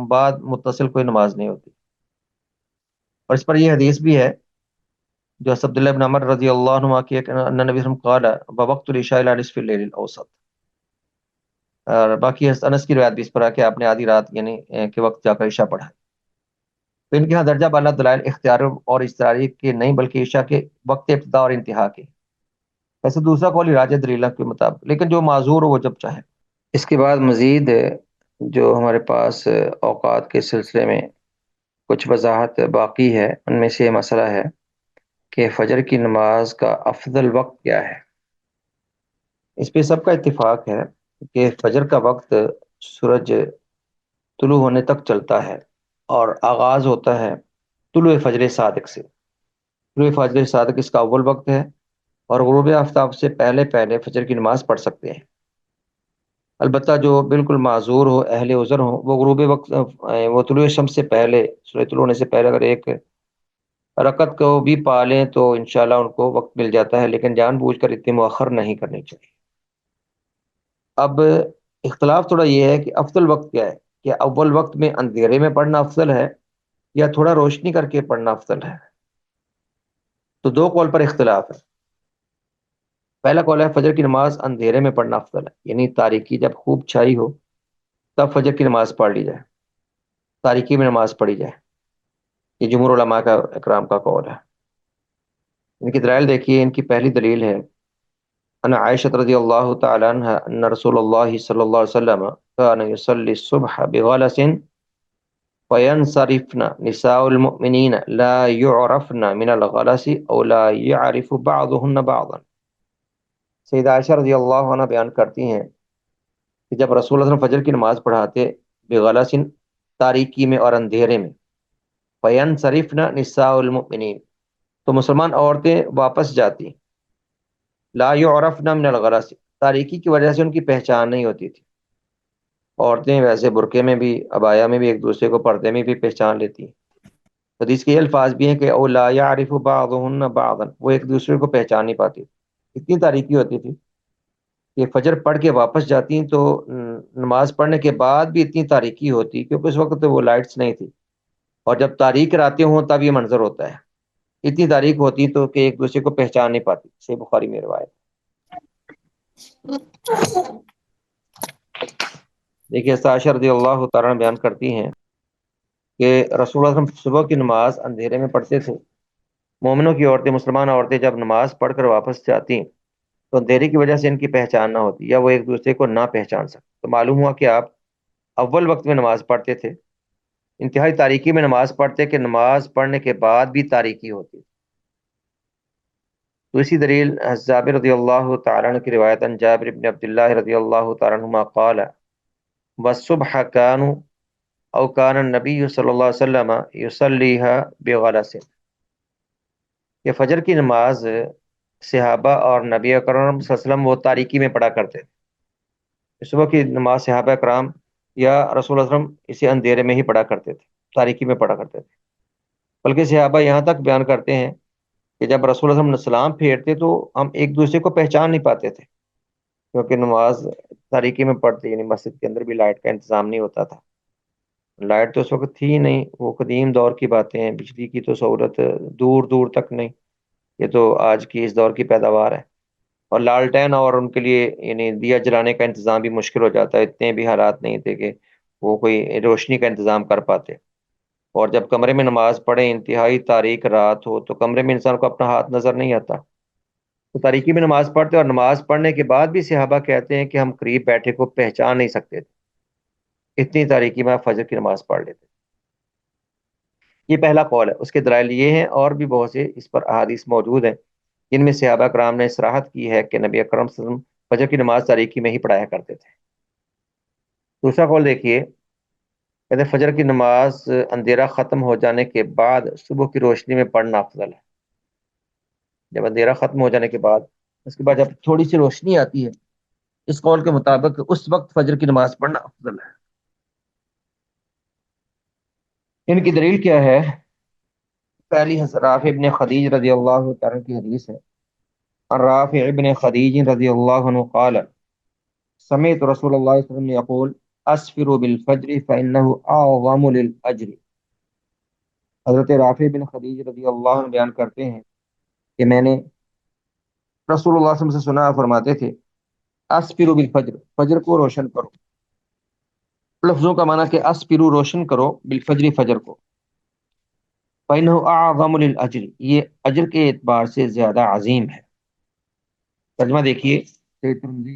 بعد متصل کوئی نماز نہیں ہوتی۔ اور اس پر یہ حدیث بھی ہے جو عبداللہ بن عمر رضی اللہ عنہ کی، ان نبی صلی اللہ علیہ وسلم قال بوقت العشاء الی نصف اللیل الاوسط، اور باقی انس کی روایت بھی اس پر ہے کہ آپ نے آدھی رات یعنی کے وقت جا کر عشاء پڑھا. تو ان کے ہاں درجہ بالا دلائل اختیار اور اضطراری کے نہیں بلکہ عشاء کے وقت ابتدا اور انتہا کے. ویسے دوسرا قول راجہ دلیلہ کے مطابق، لیکن جو معذور ہو وہ جب چاہے. اس کے بعد مزید جو ہمارے پاس اوقات کے سلسلے میں کچھ وضاحت باقی ہے، ان میں سے یہ مسئلہ ہے کہ فجر کی نماز کا افضل وقت کیا ہے. اس پہ سب کا اتفاق ہے کہ فجر کا وقت سورج طلوع ہونے تک چلتا ہے اور آغاز ہوتا ہے طلوع فجر صادق سے. طلوع فجر صادق اس کا اول وقت ہے، اور غروب آفتاب سے پہلے پہلے فجر کی نماز پڑھ سکتے ہیں. البتہ جو بالکل معذور ہو، اہل عذر ہو، وہ غروب وقت وہ طلوع شمس سے پہلے، سورج طلوع ہونے سے پہلے اگر ایک رکعت کو بھی پا لیں تو انشاءاللہ ان کو وقت مل جاتا ہے، لیکن جان بوجھ کر اتنی مؤخر نہیں کرنی چاہیے. اب اختلاف تھوڑا یہ ہے کہ افضل وقت کیا ہے، کہ اول وقت میں اندھیرے میں پڑھنا افضل ہے یا تھوڑا روشنی کر کے پڑھنا افضل ہے. تو دو قول پر اختلاف ہے. پہلا قول ہے فجر کی نماز اندھیرے میں پڑھنا افضل ہے، یعنی تاریکی جب خوب چھائی ہو تب فجر کی نماز پڑھ لی جائے، تاریکی میں نماز پڑھی جائے. یہ جمہور علماء کا اکرام کا قول ہے. ان کی دلائل دیکھیے. ان کی پہلی دلیل ہے ان عائشہ رضی اللہ تعالی عنہ ان رسول اللہ صلی اللہ علیہ وسلم كان يصلي الصبح بغلس فينصرفن نساء المؤمنین لا يعرفن من الغلس او لا يعرف بعضهن بعضا. سیدہ عائشہ رضی اللہ عنہ بیان کرتی ہیں کہ جب رسول اللہ صلی اللہ علیہ وسلم فجر کی نماز پڑھاتے بغلس، تاریکی میں اور اندھیرے میں، فینصرفن نساء المؤمنین، تو مسلمان عورتیں واپس جاتی، لا یعرفن من الغلس، تاریکی کی وجہ سے ان کی پہچان نہیں ہوتی تھی. عورتیں ویسے برقعے میں بھی، عبایا میں بھی ایک دوسرے کو پردے میں بھی پہچان لیتی. حدیث کے یہ الفاظ بھی ہیں کہ او لا یعرف بعضهن بعضا، وہ ایک دوسرے کو پہچان نہیں پاتی. اتنی تاریکی ہوتی تھی کہ فجر پڑھ کے واپس جاتی تو نماز پڑھنے کے بعد بھی اتنی تاریکی ہوتی، کیونکہ اس وقت وہ لائٹس نہیں تھی، اور جب تاریک راتیں ہوں تب یہ منظر ہوتا ہے. اتنی تاریک ہوتی تو کہ ایک دوسرے کو پہچان نہیں پاتی. صحیح بخاری میں روایت. دیکھیے عائشہ رضی اللہ تعالیٰ عنہ بیان کرتی ہیں کہ رسول اللہ صلی اللہ علیہ وسلم صبح کی نماز اندھیرے میں پڑھتے تھے. مومنوں کی عورتیں، مسلمان عورتیں جب نماز پڑھ کر واپس جاتی تو اندھیرے کی وجہ سے ان کی پہچان نہ ہوتی یا وہ ایک دوسرے کو نہ پہچان سکتے. تو معلوم ہوا کہ آپ اول وقت میں نماز پڑھتے تھے، انتہائی تاریکی میں نماز پڑھتے کہ نماز پڑھنے کے بعد بھی تاریکی ہوتی. تو اسی دلیل جابر رضی اللہ تعالیٰ عنہ کی روایت ان جابر بن عبداللہ رضی اللہ تعالیٰ عنہما قال والصبح كانوا او كان النبی صلی اللہ علیہ وسلم يصليها بغلس، کہ فجر کی نماز صحابہ اور نبی اکرم صلی اللہ علیہ وسلم وہ تاریکی میں پڑھا کرتے تھے. صبح کی نماز صحابہ کرام یا رسول اللہ صلی اللہ علیہ وسلم اسے اندھیرے میں ہی پڑھا کرتے تھے، تاریکی میں پڑھا کرتے تھے. بلکہ صحابہ یہاں تک بیان کرتے ہیں کہ جب رسول اللہ صلی اللہ علیہ وسلم سلام پھیرتے تو ہم ایک دوسرے کو پہچان نہیں پاتے تھے، کیونکہ نماز تاریکی میں پڑھتے، یعنی مسجد کے اندر بھی لائٹ کا انتظام نہیں ہوتا تھا. لائٹ تو اس وقت تھی ہی نہیں، وہ قدیم دور کی باتیں ہیں. بجلی کی تو سہولت دور دور تک نہیں، یہ تو آج کی اس دور کی پیداوار ہے. اور لالٹین اور ان کے لیے یعنی دیا جلانے کا انتظام بھی مشکل ہو جاتا ہے. اتنے بھی حالات نہیں تھے کہ وہ کوئی روشنی کا انتظام کر پاتے. اور جب کمرے میں نماز پڑھیں، انتہائی تاریک رات ہو، تو کمرے میں انسان کو اپنا ہاتھ نظر نہیں آتا. تو تاریکی میں نماز پڑھتے، اور نماز پڑھنے کے بعد بھی صحابہ کہتے ہیں کہ ہم قریب بیٹھے کو پہچان نہیں سکتے تھے، اتنی تاریکی میں فجر کی نماز پڑھ لیتے. یہ پہلا قول ہے. اس کے دلائل یہ ہیں، اور بھی بہت سے اس پر احادیث موجود ہیں جن میں صحابہ کرام نے صراحت کی ہے کہ نبی اکرم صلی اللہ علیہ وسلم فجر کی نماز تاریکی میں ہی پڑھایا کرتے تھے. دوسرا قول دیکھیے. کہتے ہیں فجر کی نماز اندھیرا ختم ہو جانے کے بعد صبح کی روشنی میں پڑھنا افضل ہے. جب اندھیرا ختم ہو جانے کے بعد، اس کے بعد جب تھوڑی سی روشنی آتی ہے، اس قول کے مطابق اس وقت فجر کی نماز پڑھنا افضل ہے. ان کی دلیل کیا ہے؟ پہلی رافع ابن خدیج رضی اللہ تعالیٰ کی حدیث ہے. رافع ابن خدیج رضی اللہ عنہ قال سمعت رسول اللہ صلی اللہ علیہ وسلم يقول اسفروا بالفجر فانه اعظم للاجر. حضرت رافع بن خدیج رضی اللہ عنہ بیان کرتے ہیں کہ میں نے رسول اللہ صلی اللہ علیہ وسلم سے سنا، فرماتے تھے اسفروا بالفجر، فجر کو روشن کرو، لفظوں کا معنی کہ اسپرو روشن کرو بالفجر فجر کو، فإنه اعظم للاجر، یہ اجر کے اعتبار سے زیادہ عظیم ہے۔ ترجمہ دیکھیے، سید ترمذی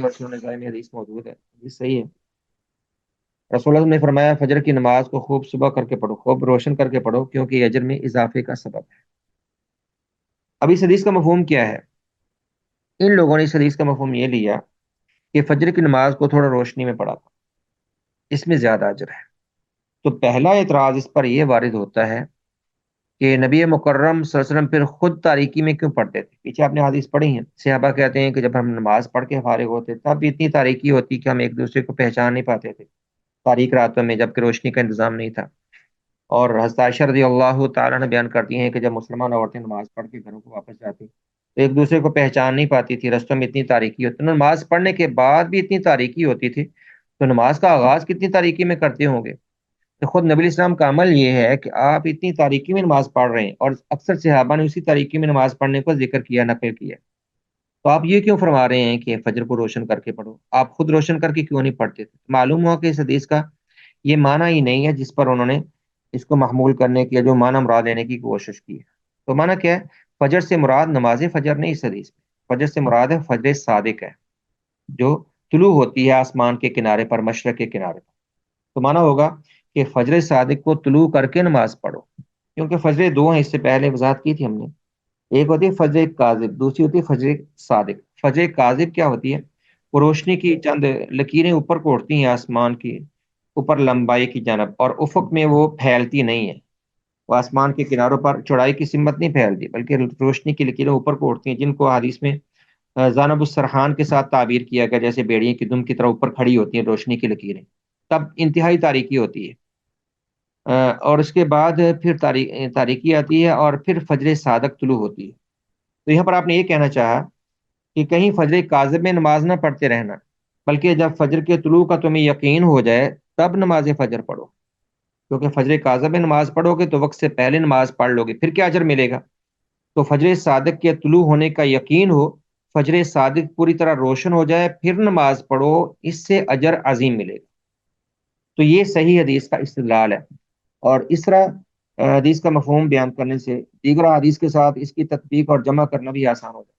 اور نسائی میں حدیث موجود ہے، یہ صحیح ہے۔ رسول اللہ نے فرمایا فجر کی نماز کو خوب صبح کر کے پڑھو، خوب روشن کر کے پڑھو، کیونکہ یہ اجر میں اضافے کا سبب ہے۔ اب اس حدیث کا مفہوم کیا ہے؟ ان لوگوں نے اس حدیث کا مفہوم یہ لیا کہ فجر کی نماز کو تھوڑا روشنی میں پڑھا، اس میں زیادہ اجر ہے۔ تو پہلا اعتراض اس پر یہ وارد ہوتا ہے کہ نبی مکرم صلی اللہ علیہ وسلم پھر خود تاریکی میں کیوں پڑھتے تھے؟ پیچھے آپ نے حدیث پڑھی ہیں، صحابہ کہتے ہیں کہ جب ہم نماز پڑھ کے فارغ ہوتے تب بھی اتنی تاریکی ہوتی کہ ہم ایک دوسرے کو پہچان نہیں پاتے تھے تاریک راتوں میں، جبکہ روشنی کا انتظام نہیں تھا۔ اور حضرت عائشہ رضی اللہ تعالیٰ نے بیان کرتی ہیں کہ جب مسلمان عورتیں نماز پڑھ کے گھروں کو واپس جاتی تو ایک دوسرے کو پہچان نہیں پاتی تھی، رستوں میں اتنی تاریکی ہوتی، نماز پڑھنے کے بعد بھی اتنی تاریکی ہوتی تھی، تو نماز کا آغاز کتنی تاریکی میں کرتے ہوں گے؟ تو خود نبی اسلام کا عمل یہ ہے کہ آپ اتنی تاریکی میں نماز پڑھ رہے ہیں، اور اکثر صحابہ نے اسی تاریکی میں نماز پڑھنے کو ذکر کیا، نقل کیا، تو آپ یہ کیوں فرما رہے ہیں کہ فجر کو روشن کر کے پڑھو؟ آپ خود روشن کر کے کیوں نہیں پڑھتے تھے؟ معلوم ہوا کہ اس حدیث کا یہ معنی ہی نہیں ہے جس پر انہوں نے اس کو محمول کرنے کی، جو معنی مراد لینے کی کوشش کی ہے۔ تو معنی کیا ہے؟ فجر سے مراد نماز فجر نہیں، اس حدیث میں فجر سے مراد ہے فجر صادق ہے، جو طلوع ہوتی ہے آسمان کے کنارے پر، مشرق کے کنارے پر۔ تو معنی ہوگا کہ فجر صادق کو طلوع کر کے نماز پڑھو، کیونکہ فجر دو ہیں، اس سے پہلے وضاحت کی تھی ہم نے، ایک ہوتی ہے فجر کاذب، دوسری ہوتی ہے فجر صادق۔ فجر کاذب کیا ہوتی ہے؟ وہ روشنی کی چند لکیریں اوپر کو اڑتی ہیں آسمان کی اوپر لمبائی کی جانب، اور افق میں وہ پھیلتی نہیں ہے، وہ آسمان کے کناروں پر چوڑائی کی سمت نہیں پھیلتی، بلکہ روشنی کی لکیریں اوپر کو اڑتی ہیں، جن کو حدیث میں زانب السرحان کے ساتھ تعبیر کیا گیا، جیسے بیڑیوں کی دم کی طرح اوپر کھڑی ہوتی ہیں روشنی کی لکیریں، تب انتہائی تاریکی ہوتی ہے۔ اور اس کے بعد پھر تاریکی آتی ہے، اور پھر فجر صادق طلوع ہوتی ہے۔ تو یہاں پر آپ نے یہ کہنا چاہا کہ کہیں فجر کاذب میں نماز نہ پڑھتے رہنا، بلکہ جب فجر کے طلوع کا تمہیں یقین ہو جائے تب نماز فجر پڑھو، کیونکہ فجر کاذب میں نماز پڑھو گے تو وقت سے پہلے نماز پڑھ لو گے، پھر کیا اجر ملے گا؟ تو فجر صادق کے طلوع ہونے کا یقین ہو، فجر صادق پوری طرح روشن ہو جائے، پھر نماز پڑھو، اس سے اجر عظیم ملے گا۔ تو یہ صحیح حدیث کا استدلال ہے، اور اس طرح حدیث کا مفہوم بیان کرنے سے دیگر حدیث کے ساتھ اس کی تطبیق اور جمع کرنا بھی آسان ہو جائے۔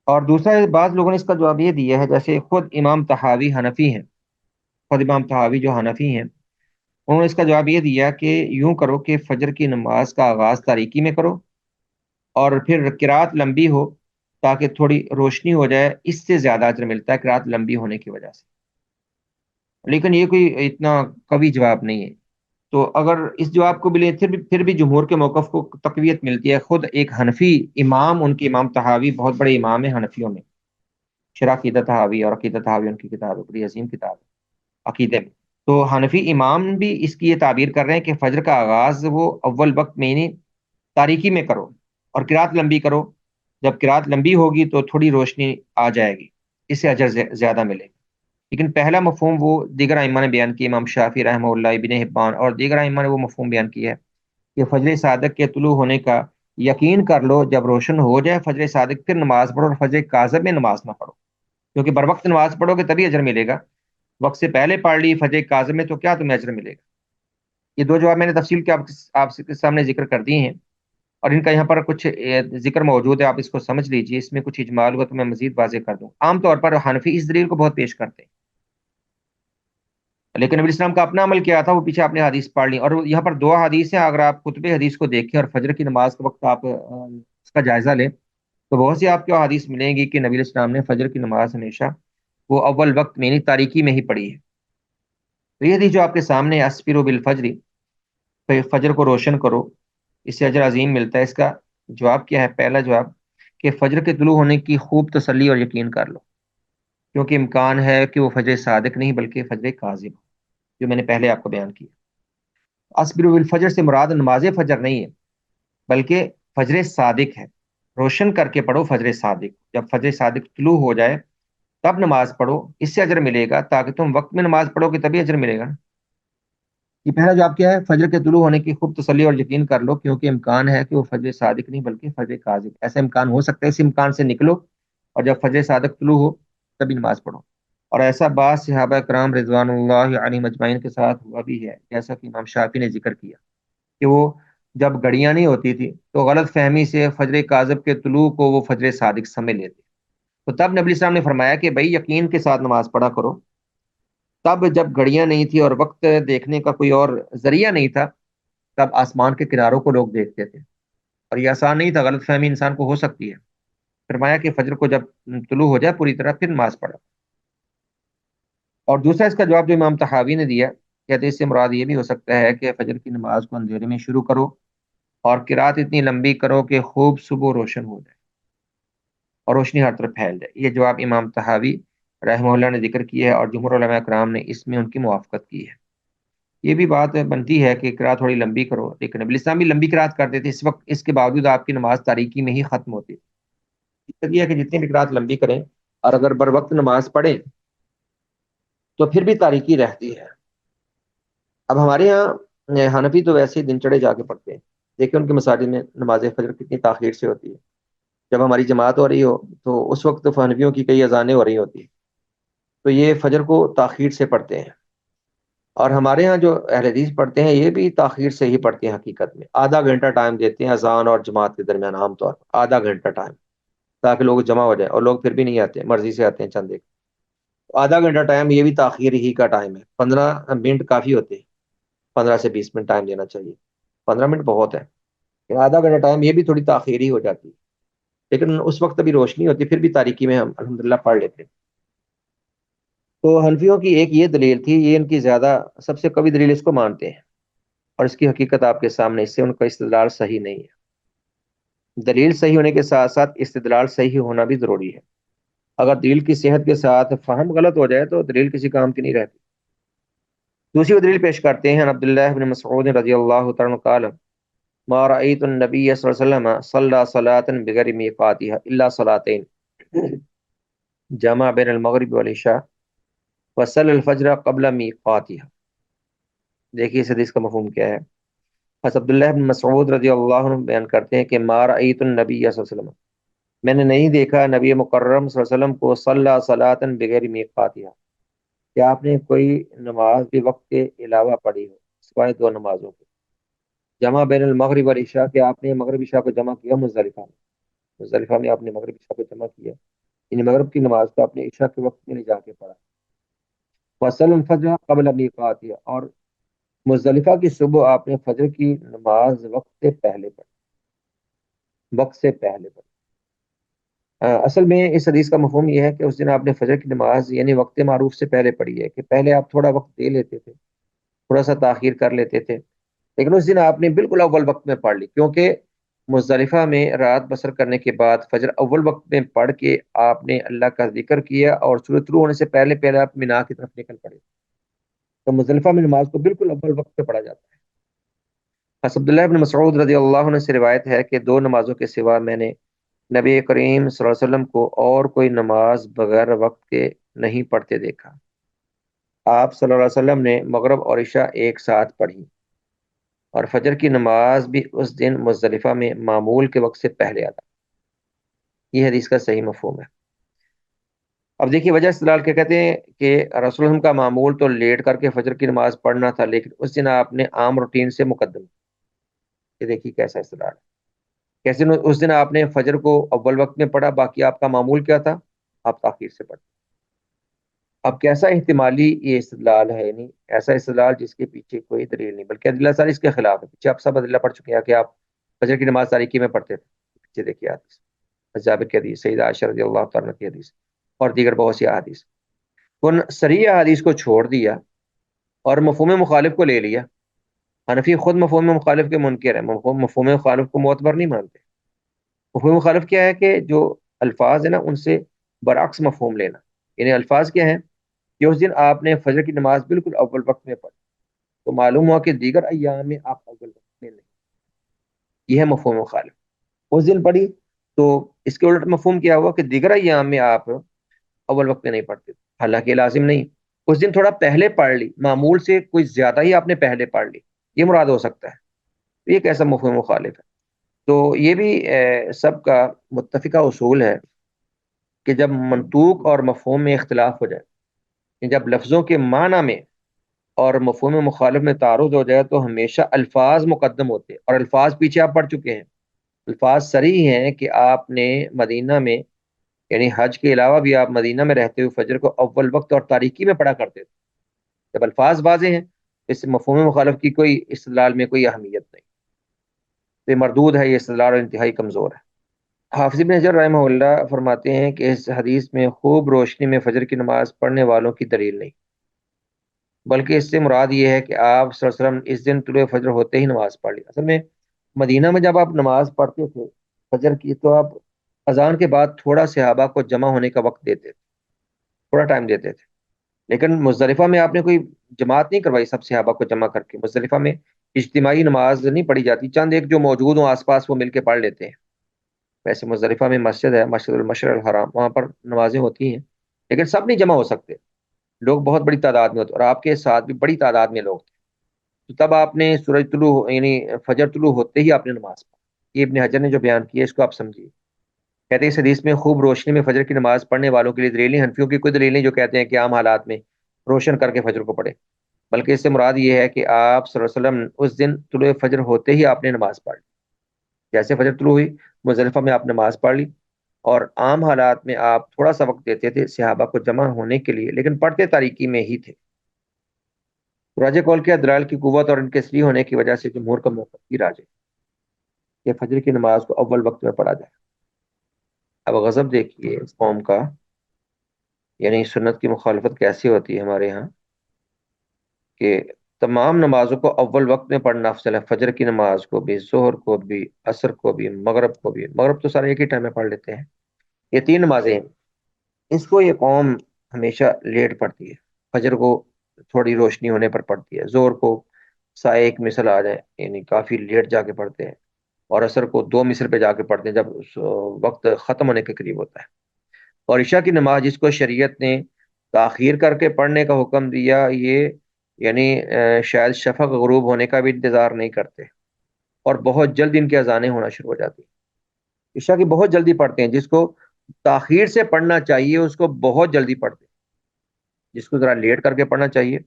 اور دوسرا، بعض لوگوں نے اس کا جواب یہ دیا ہے، جیسے خود امام طحاوی حنفی ہیں، خود امام طحاوی جو حنفی ہیں، انہوں نے اس کا جواب یہ دیا کہ یوں کرو کہ فجر کی نماز کا آغاز تاریکی میں کرو، اور پھر قرات لمبی ہو تاکہ تھوڑی روشنی ہو جائے، اس سے زیادہ اجر ملتا ہے قرات لمبی ہونے کی وجہ سے۔ لیکن یہ کوئی اتنا قوی جواب نہیں ہے، تو اگر اس جواب کو بھی لیں پھر بھی جمہور کے موقف کو تقویت ملتی ہے۔ خود ایک حنفی امام، ان کے امام طحاوی بہت بڑے امام ہیں حنفیوں میں، شرح عقیدہ طحاوی، اور عقیدہ طحاوی ان کی کتاب ہے، بڑی عظیم کتاب ہے عقیدے میں۔ تو حنفی امام بھی اس کی یہ تعبیر کر رہے ہیں کہ فجر کا آغاز وہ اول وقت میں، یعنی تاریکی میں کرو، اور قرات لمبی کرو، جب قرات لمبی ہوگی تو تھوڑی روشنی آ جائے گی، اس سے اجر زیادہ ملے گا۔ لیکن پہلا مفہوم وہ دیگر ائمہ نے بیان کیا، امام شافعی رحمہ اللہ، ابن حبان اور دیگر ائمہ نے وہ مفہوم بیان کیا ہے کہ فجر صادق کے طلوع ہونے کا یقین کر لو، جب روشن ہو جائے فجر صادق پھر نماز پڑھو، اور فجر کاذب میں نماز نہ پڑھو، کیونکہ بر وقت نماز پڑھو گے تبھی اجر ملے گا، وقت سے پہلے پڑھ لی فجر کاظم میں تو کیا تمہیں اجر ملے گا؟ یہ دو جواب میں نے تفصیل کے آپ کے سامنے ذکر کر دیے ہیں، اور ان کا یہاں پر کچھ ذکر موجود ہے، آپ اس کو سمجھ لیجئے، اس میں کچھ اجمال ہوا تو میں مزید واضح کر دوں۔ عام طور پر حنفی اس دلیل کو بہت پیش کرتے ہیں، لیکن نبی اسلام کا اپنا عمل کیا تھا وہ پیچھے آپ نے حدیث پڑھ لی، اور یہاں پر دو حدیث ہیں، اگر آپ کتب حدیث کو دیکھیں اور فجر کی نماز کے وقت آپ اس کا جائزہ لیں تو بہت سی آپ کو حدیث ملیں گی کہ نبی اسلام نے فجر کی نماز ہمیشہ وہ اول وقت میں، یعنی تاریکی میں ہی پڑھی ہے۔ تو یہ حدیث جو آپ کے سامنے ہے، اسپرو بالفجر، فجر کو روشن کرو، اس سے اجر عظیم ملتا ہے، اس کا جواب کیا ہے؟ پہلا جواب کہ فجر کے طلوع ہونے کی خوب تسلی اور یقین کر لو، کیونکہ امکان ہے کہ وہ فجر صادق نہیں بلکہ فجر کاذب ہو، جو میں نے پہلے آپ کو بیان کیا۔ اسبر بالفجر سے مراد نماز فجر نہیں ہے، بلکہ فجر صادق ہے، روشن کر کے پڑھو فجر صادق، جب فجر صادق طلوع ہو جائے تب نماز پڑھو، اس سے اجر ملے گا، تاکہ تم وقت میں نماز پڑھو گے تبھی اجر ملے گا۔ یہ پہلا جواب کیا ہے؟ فجر کے طلوع ہونے کی خوب تسلی اور یقین کر لو، کیونکہ امکان ہے کہ وہ فجر صادق نہیں بلکہ فجر کاذب، ایسا امکان ہو سکتا ہے، اس امکان سے نکلو، اور جب فجر صادق طلوع ہو تبھی نماز پڑھو۔ اور ایسا بعض صحابہ کرام رضوان اللہ علیہ مجمعین کے ساتھ ہوا بھی ہے، جیسا کہ امام شافعی نے ذکر کیا کہ وہ جب گھڑیاں نہیں ہوتی تھی تو غلط فہمی سے فجر کاذب کے طلوع کو وہ فجر صادق سمجھ لیتے، تو تب نبی السلام نے فرمایا کہ بھائی یقین کے ساتھ نماز پڑھا کرو۔ تب جب گھڑیاں نہیں تھی اور وقت دیکھنے کا کوئی اور ذریعہ نہیں تھا، تب آسمان کے کناروں کو لوگ دیکھتے تھے، اور یہ آسان نہیں تھا، غلط فہمی انسان کو ہو سکتی ہے۔ فرمایا کہ فجر کو جب طلوع ہو جائے پوری طرح پھر نماز پڑھو۔ اور دوسرا اس کا جواب جو امام طحاوی نے دیا کہ اس سے مراد یہ بھی ہو سکتا ہے کہ فجر کی نماز کو اندھیرے میں شروع کرو اور قرات اتنی لمبی کرو کہ خوب صبح روشن ہو جائے اور روشنی ہر طرف پھیل جائے۔ یہ جواب امام طحاوی رحمہ اللہ نے ذکر کیا ہے، اور جمہور علماء کرام نے اس میں ان کی موافقت کی ہے۔ یہ بھی بات بنتی ہے کہ قرات تھوڑی لمبی کرو، لیکن نبی اسلام بھی لمبی قرات کرتے تھے، اس وقت اس کے باوجود آپ کی نماز تاریکی میں ہی ختم ہوتی تھی۔ یہ ہے کہ جتنی بھی قرات لمبی کریں اور اگر بر وقت نماز پڑھیں تو پھر بھی تاریکی رہتی ہے۔ اب ہمارے یہاں حنفی تو ویسے ہی دن چڑھے جا کے پڑھتے ہیں، دیکھیں ان کے مساجد میں نماز فجر کتنی تاخیر سے ہوتی ہے۔ جب ہماری جماعت ہو رہی ہو تو اس وقت تو حنفیوں کی کئی اذانیں ہو رہی ہوتی ہیں، تو یہ فجر کو تاخیر سے پڑھتے ہیں۔ اور ہمارے ہاں جو اہل حدیث پڑھتے ہیں یہ بھی تاخیر سے ہی پڑھتے ہیں، حقیقت میں آدھا گھنٹہ ٹائم دیتے ہیں اذان اور جماعت کے درمیان، عام طور پر آدھا گھنٹہ ٹائم، تاکہ لوگ جمع ہو جائیں، اور لوگ پھر بھی نہیں آتے، مرضی سے آتے ہیں چند ایک۔ آدھا گھنٹہ ٹائم یہ بھی تاخیر ہی کا ٹائم ہے، 15 منٹ کافی ہوتے ہیں، 15 سے 20 منٹ ٹائم دینا چاہیے، 15 منٹ بہت ہے، لیکن آدھا گھنٹہ ٹائم یہ بھی تھوڑی تاخیر ہی ہو جاتی ہے، لیکن اس وقت ابھی روشنی ہوتی ہے، پھر بھی تاریکی میں ہم الحمدللہ پڑھ لیتے ہیں۔ تو حنفیوں کی ایک یہ دلیل تھی، یہ ان کی زیادہ سب سے قوی دلیل اس کو مانتے ہیں، اور اس کی حقیقت آپ کے سامنے، اس سے ان کا استدلال صحیح نہیں ہے۔ دلیل صحیح ہونے کے ساتھ ساتھ استدلال صحیح ہونا بھی ضروری ہے۔ اگر دلیل کی صحت کے ساتھ فہم غلط ہو جائے تو دلیل کسی کام کی نہیں رہتی۔ دوسری وہ دلیل پیش کرتے ہیں عبداللہ بن مسعود رضی اللہ تعالیٰ عنہ قال ما رأيت النبي صلی اللہ علیہ وسلم صلى صلاة بغیر میقاتها الا صلاتين جمع بین المغرب والعشاء وصل الفجر قبل میقاتها۔ دیکھیے اس حدیث کا مفہوم کیا ہے۔ حضرت عبداللہ بن مسعود رضی اللہ عنہ بیان کرتے ہیں کہ ما رأیت النبی صلی اللہ علیہ وسلم، میں نے نہیں دیکھا نبی مکرم صلی اللہ علیہ وسلم کو صلی صلاۃ بغیر میقاتها، کہ آپ نے کوئی نماز بھی وقت کے علاوہ پڑھی ہو سوائے دو نمازوں کے، جمع بین المغرب والعشاء، کہ آپ نے مغرب عشاء کو جمع کیا مزدلفہ میں، مزدلفہ میں آپ نے مغرب عشاء کو جمع کیا، یعنی مغرب کی نماز کو آپ نے عشاء کے وقت میں لے جا کے پڑھا۔ وصل الفجر قبل میقاتها، اور مزدلفہ کی صبح آپ نے فجر کی نماز وقت سے پہلے پڑھی، وقت سے پہلے پڑھی۔ اصل میں اس حدیث کا مفہوم یہ ہے کہ اس دن آپ نے فجر کی نماز یعنی وقت معروف سے پہلے پڑھی ہے، کہ پہلے آپ تھوڑا وقت دے لیتے تھے، تھوڑا سا تاخیر کر لیتے تھے، لیکن اس دن آپ نے بالکل اول وقت میں پڑھ لی، کیونکہ مزدلفہ میں رات بسر کرنے کے بعد فجر اول وقت میں پڑھ کے آپ نے اللہ کا ذکر کیا، اور سورج طلوع ہونے سے پہلے پہلے آپ مینا کی طرف نکل پڑے، تو مزدلفہ میں نماز کو بالکل اول وقت پہ پڑھا جاتا ہے۔ حضرت عبداللہ بن مسعود رضی اللہ عنہ سے روایت ہے کہ دو نمازوں کے سوا میں نے نبی کریم صلی اللہ علیہ وسلم کو اور کوئی نماز بغیر وقت کے نہیں پڑھتے دیکھا۔ آپ صلی اللہ علیہ وسلم نے مغرب اور عشاء ایک ساتھ پڑھی، اور فجر کی نماز بھی اس دن مزدلفہ میں معمول کے وقت سے پہلے ادا۔ یہ حدیث کا صحیح مفہوم ہے۔ اب دیکھیے وجہ استدلال کیا کہتے ہیں کہ رسول اللہ کا معمول تو لیٹ کر کے فجر کی نماز پڑھنا تھا، لیکن اس دن آپ نے عام روٹین سے مقدم، یہ دیکھیے کیسا استدلال ہے۔ کیسے اس دن آپ نے فجر کو اول وقت میں پڑھا، باقی آپ کا معمول کیا تھا، آپ تاخیر سے پڑھیں۔ اب کیسا احتمالی یہ استدلال ہے، یعنی ایسا استدلال جس کے پیچھے کوئی دلیل نہیں بلکہ ادلہ ساری اس کے خلاف ہے۔ پیچھے آپ سب ادلہ پڑھ چکے ہیں کہ آپ فجر کی نماز تاریکی میں پڑھتے تھے، پیچھے دیکھیے حدیث جابر کی حدیث، سیدہ عائشہ رضی اللہ تعالیٰ عنہ کی حدیث، اور دیگر بہت سی احادیث۔ ان صریح حدیث کو چھوڑ دیا اور مفہوم مخالف کو لے لیا۔ حنفی خود مفہوم مخالف کے منکر ہیں، مفہوم مخالف کو معتبر نہیں مانتے۔ مفہوم مخالف کیا ہے کہ جو الفاظ ہیں نا ان سے برعکس مفہوم لینا، یعنی الفاظ کیا ہیں کہ اس دن آپ نے فجر کی نماز بالکل اول وقت میں پڑھی، تو معلوم ہوا کہ دیگر ایام میں آپ اول وقت میں نہیں، یہ ہے مفہوم مخالف۔ اس دن پڑھی تو اس کے الٹ مفہوم کیا ہوا کہ دیگر ایام میں آپ اول وقت میں نہیں پڑھتے، حالانکہ لازم نہیں، اس دن تھوڑا پہلے پڑھ لی، معمول سے کوئی زیادہ ہی آپ نے پہلے پڑھ لی، یہ مراد ہو سکتا ہے۔ تو یہ کیسا مفہوم مخالف ہے؟ تو یہ بھی سب کا متفقہ اصول ہے کہ جب منطوق اور مفہوم میں اختلاف ہو جائے کہ جب لفظوں کے معنی میں اور مفہوم مخالف میں تعارض ہو جائے تو ہمیشہ الفاظ مقدم ہوتے ہیں، اور الفاظ پیچھے آپ پڑھ چکے ہیں۔ الفاظ صریح ہیں کہ آپ نے مدینہ میں، یعنی حج کے علاوہ بھی آپ مدینہ میں رہتے ہوئے فجر کو اول وقت اور تاریکی میں پڑھا کرتے تھے۔ جب الفاظ واضح ہیں، اس سے مفہوم مخالف کی کوئی استدلال میں کوئی اہمیت نہیں، تو یہ مردود ہے، یہ استدلال اور انتہائی کمزور ہے۔ حافظ ابن حجر رحمہ اللہ فرماتے ہیں کہ اس حدیث میں خوب روشنی میں فجر کی نماز پڑھنے والوں کی دلیل نہیں، بلکہ اس سے مراد یہ ہے کہ آپ صلی اللہ علیہ وسلم اس دن طلوع فجر ہوتے ہی نماز پڑھ لی۔ اصل میں مدینہ میں جب آپ نماز پڑھتے تھے فجر کی، تو آپ اذان کے بعد تھوڑا صحابہ کو جمع ہونے کا وقت دیتے تھے، تھوڑا ٹائم دیتے تھے۔ لیکن مزدلفہ میں آپ نے کوئی جماعت نہیں کروائی سب صحابہ کو جمع کر کے۔ مزدلفہ میں اجتماعی نماز نہیں پڑھی جاتی، چند ایک جو موجود ہوں آس پاس وہ مل کے پڑھ لیتے ہیں۔ ویسے مزدلفہ میں مسجد ہے، مسجد المشعر الحرام، وہاں پر نمازیں ہوتی ہیں، لیکن سب نہیں جمع ہو سکتے، لوگ بہت بڑی تعداد میں ہوتے، اور آپ کے ساتھ بھی بڑی تعداد میں لوگ تھے۔ تو تب آپ نے سورج طلوع یعنی فجر طلوع ہوتے ہی آپ نے نماز پڑھی۔ یہ ابن حجر نے جو بیان کیا اس کو آپ سمجھیے۔ کہتے ہیں اس حدیث میں خوب روشنی میں فجر کی نماز پڑھنے والوں کے لیے دلیل نہیں، حنفیوں کی کوئی دلیل نہیں جو کہتے ہیں کہ عام حالات میں روشن کر کے فجر کو پڑھے، بلکہ اس سے مراد یہ ہے کہ آپ صلی اللہ علیہ وسلم اس دن طلوع فجر ہوتے ہی آپ نے نماز پڑھ لی، جیسے فجر طلوع ہوئی مزدلفہ میں آپ نے نماز پڑھ لی، اور عام حالات میں آپ تھوڑا سا وقت دیتے تھے صحابہ کو جمع ہونے کے لیے، لیکن پڑھتے تاریکی میں ہی تھے۔ راجہ کول کے دلائل کی قوت اور ان کے صحیح ہونے کی وجہ سے جمہور کا موقف ہی راجہ کہ فجر کی نماز کو اول وقت میں پڑھا جائے۔ اب غضب دیکھیے اس قوم کا، یعنی سنت کی مخالفت کیسی ہوتی ہے ہمارے ہاں، کہ تمام نمازوں کو اول وقت میں پڑھنا افضل ہے، فجر کی نماز کو بھی، ظہر کو بھی، عصر کو بھی، مغرب کو بھی۔ مغرب تو سارے ایک ہی ٹائم میں پڑھ لیتے ہیں، یہ تین نمازیں ہیں، اس کو یہ قوم ہمیشہ لیٹ پڑتی ہے۔ فجر کو تھوڑی روشنی ہونے پر پڑتی ہے، ظہر کو سائے ایک مثل آ جائے یعنی کافی لیٹ جا کے پڑھتے ہیں، اور عصر کو دو مثل پہ جا کے پڑھتے ہیں جب وقت ختم ہونے کے قریب ہوتا ہے۔ اور عشاء کی نماز جس کو شریعت نے تاخیر کر کے پڑھنے کا حکم دیا، یہ یعنی شاید شفق غروب ہونے کا بھی انتظار نہیں کرتے، اور بہت جلد ان کی اذانیں ہونا شروع ہو جاتی ہیں۔ عشاء کی بہت جلدی پڑھتے ہیں، جس کو تاخیر سے پڑھنا چاہیے اس کو بہت جلدی پڑھتے ہیں، جس کو ذرا لیٹ کر کے پڑھنا چاہیے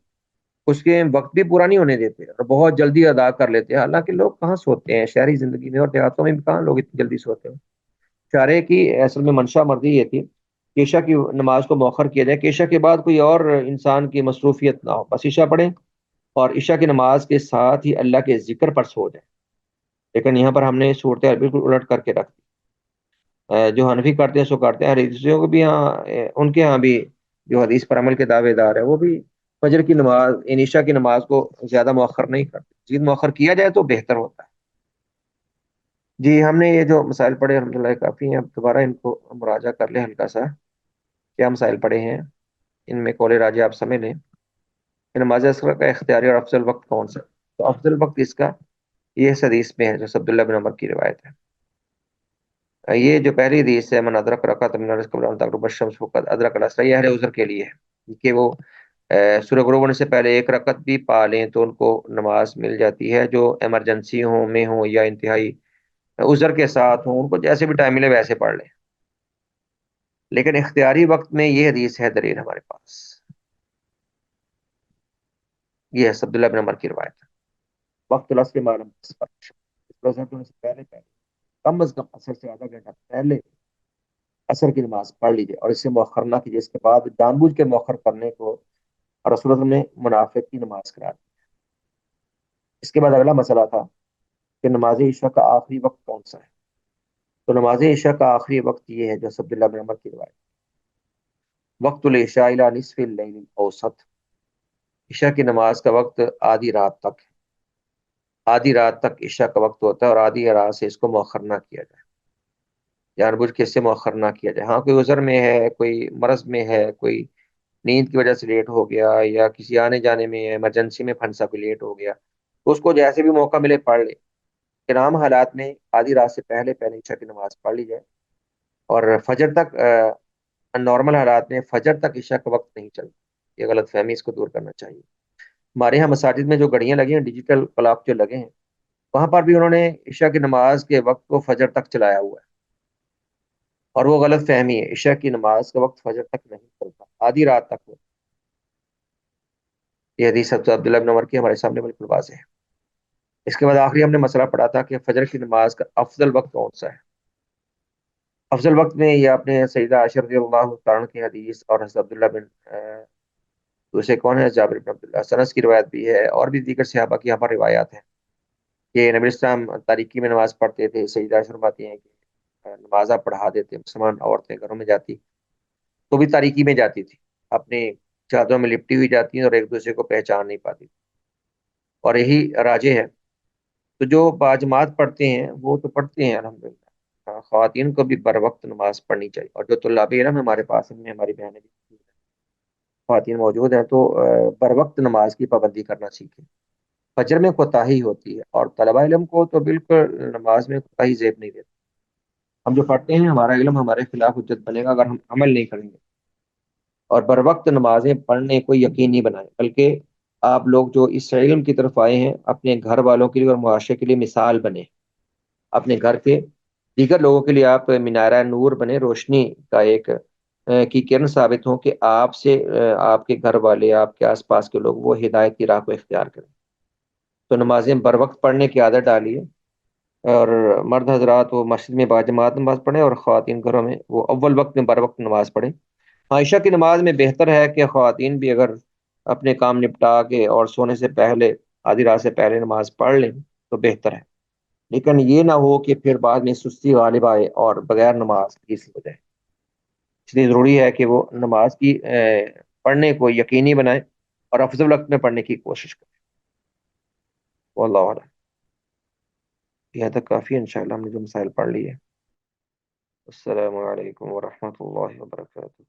اس کے وقت بھی پورا نہیں ہونے دیتے اور بہت جلدی ادا کر لیتے ہیں۔ حالانکہ لوگ کہاں سوتے ہیں شہری زندگی میں، اور دیہاتوں میں بھی کہاں لوگ اتنی جلدی سوتے ہیں۔ اشارے کی اصل میں منشا مرضی یہ تھی کہ عشاء کی نماز کو مؤخر کیا جائے، کہ عشاء کے بعد کوئی اور انسان کی مصروفیت نہ ہو، بس عشاء پڑھیں اور عشاء کی نماز کے ساتھ ہی اللہ کے ذکر پر سو جائیں۔ لیکن یہاں پر ہم نے صورتحال بالکل الٹ کر کے رکھ دی۔ جو حنفی کرتے ہیں سو کرتے ہیں، حدیثیوں کو بھی ہاں ان کے ہاں بھی جو حدیث پر عمل کے دعوے دار ہے وہ بھی فجر کی نماز عشاء کی نماز کو زیادہ مؤخر نہیں کرتے، جتنا مؤخر کیا جائے تو بہتر ہوتا ہے۔ جی ہم نے یہ جو مسائل پڑھے الحمد للہ کافی ہیں، اب دوبارہ ان کو مراجعہ کر لیں ہلکا سا، کیا مسائل پڑھے ہیں ان میں قول راجع آپ سمجھ لیں کہ نماز اثر کا اختیاری اور افضل وقت کون سا ہے۔ تو افضل وقت اس کا یہ اس حدیث میں ہے جو عبداللہ بن عمر کی روایت ہے۔ یہ جو پہلی حدیث ہے من ادرک رکعت من الرزق قبل ان تغرب الشمس فقد ادرک العصر، یہ اہل عذر کے لیے ہے کہ وہ سورج غروب ہونے سے پہلے ایک رکعت بھی پا لیں تو ان کو نماز مل جاتی ہے، جو ایمرجنسی ہوں یا انتہائی عذر کے ساتھ ہوں، ان کو جیسے بھی ٹائم ملے ویسے پڑھ لیں۔ لیکن اختیاری وقت میں یہ حدیث ہے دلیل ہمارے پاس، یہ ہے عبداللہ بن عمر کی روایت۔ وقت العصر کے معلوم ہونے سے پہلے کم از کم عصر سے آدھا گھنٹہ پہلے عصر کی نماز پڑھ لیجیے، اور اسے مؤخر نہ کیجیے۔ اس کے بعد جان بوجھ کے مؤخر کرنے کو اور رسول اللہ نے منافق کی نماز قرار دی۔ اس کے بعد اگلا مسئلہ تھا کہ نماز عشاء کا آخری وقت کون سا ہے۔ تو نماز عشاء کا آخری وقت یہ ہے جو عبداللہ بن عمر کی روایت، وقت العشاء الی نصف اللیل الاوسط، عشاء کی نماز کا وقت آدھی رات تک، آدھی رات تک عشاء کا وقت ہوتا ہے، اور آدھی رات سے اس کو مؤخر نہ کیا جائے، جان بوجھ کے اس سے مؤخر نہ کیا جائے۔ ہاں کوئی عذر میں ہے، کوئی مرض میں ہے، کوئی نیند کی وجہ سے لیٹ ہو گیا، یا کسی آنے جانے میں ایمرجنسی میں پھنسا کوئی لیٹ ہو گیا، تو اس کو جیسے بھی موقع ملے پڑھ لے۔ کہ عام حالات میں آدھی رات سے پہلے پہلے عشاء کی نماز پڑھ لی جائے، اور فجر تک نارمل حالات میں فجر تک عشاء کا وقت نہیں چلتا۔ یہ غلط فہمی اس کو دور کرنا چاہیے۔ ہمارے یہاں مساجد میں جو گھڑیاں لگی ہیں، ڈیجیٹل کلاک جو لگے ہیں، وہاں پر بھی انہوں نے عشاء کی نماز کے وقت کو فجر تک چلایا ہوا ہے، اور وہ غلط فہمی ہے۔ عشاء کی نماز کا وقت فجر تک نہیں چلتا، آدھی رات تک ہوتا ہے۔ یہ حدیث حضرت عبداللہ بن عمر کی ہمارے سامنے بالکل واضح ہے۔ اس کے بعد آخری ہم نے مسئلہ پڑھا تھا کہ فجر کی نماز کا افضل وقت کون سا ہے۔ افضل وقت میں یہ آپ نے سیدہ عائشہ رضی اللہ تعالیٰ عنہ کی حدیث اور حضرت عبداللہ بن دوسرے کون ہے، جابر بن عبداللہ سنس کی روایت بھی ہے، اور بھی دیگر صحابہ کی یہاں پر روایات ہیں کہ نبی اسلام تاریکی میں نماز پڑھتے تھے۔ سیدہ عائشہ فرماتی ہیں کہ نمازہ پڑھا دیتے، مسلمان عورتیں گھروں میں جاتی تو بھی تاریکی میں جاتی تھی، اپنے چادروں میں لپٹی ہوئی جاتی ہیں اور ایک دوسرے کو پہچان نہیں پاتی، اور یہی راجے ہے۔ تو جو باجماعت پڑھتے ہیں وہ تو پڑھتے ہیں الحمدللہ۔ خواتین کو بھی بر وقت نماز پڑھنی چاہیے، اور جو طلاب علم ہمارے پاس میں ہماری بہنیں بھی خواتین موجود ہیں تو بر وقت نماز کی پابندی کرنا سیکھیں۔ فجر میں کوتاہی ہوتی ہے، اور طلبہ علم کو تو بالکل نماز میں کوتاہی زیب نہیں دیتے۔ ہم جو پڑھتے ہیں ہمارا علم ہمارے خلاف حجت بنے گا اگر ہم عمل نہیں کریں گے، اور بر وقت نمازیں پڑھنے کو یقینی بنائیں، بلکہ آپ لوگ جو اس علم کی طرف آئے ہیں اپنے گھر والوں کے لیے اور معاشرے کے لیے مثال بنے، اپنے گھر کے دیگر لوگوں کے لیے آپ مینارہ نور بنے، روشنی کا ایک کی کرن ثابت ہوں کہ آپ سے آپ کے گھر والے، آپ کے آس پاس کے لوگ وہ ہدایت کی راہ کو اختیار کریں۔ تو نمازیں بر وقت پڑھنے کی عادت ڈالیے، اور مرد حضرات وہ مسجد میں باجماعت نماز پڑھیں، اور خواتین گھروں میں وہ اول وقت میں بر وقت نماز پڑھیں۔ عائشہ کی نماز میں بہتر ہے کہ خواتین بھی اگر اپنے کام نپٹا کے اور سونے سے پہلے آدھی رات سے پہلے نماز پڑھ لیں تو بہتر ہے، لیکن یہ نہ ہو کہ پھر بعد میں سستی غالب آئے اور بغیر نماز کی ہو جائے۔ اس لیے ضروری ہے کہ وہ نماز کی پڑھنے کو یقینی بنائیں اور افضل وقت میں پڑھنے کی کوشش کریں۔ واللہ اعلم۔ یہاں تک کافی ہے، انشاءاللہ ہم نے جو مسائل پڑھ لیے۔ السلام علیکم ورحمۃ اللہ وبرکاتہ۔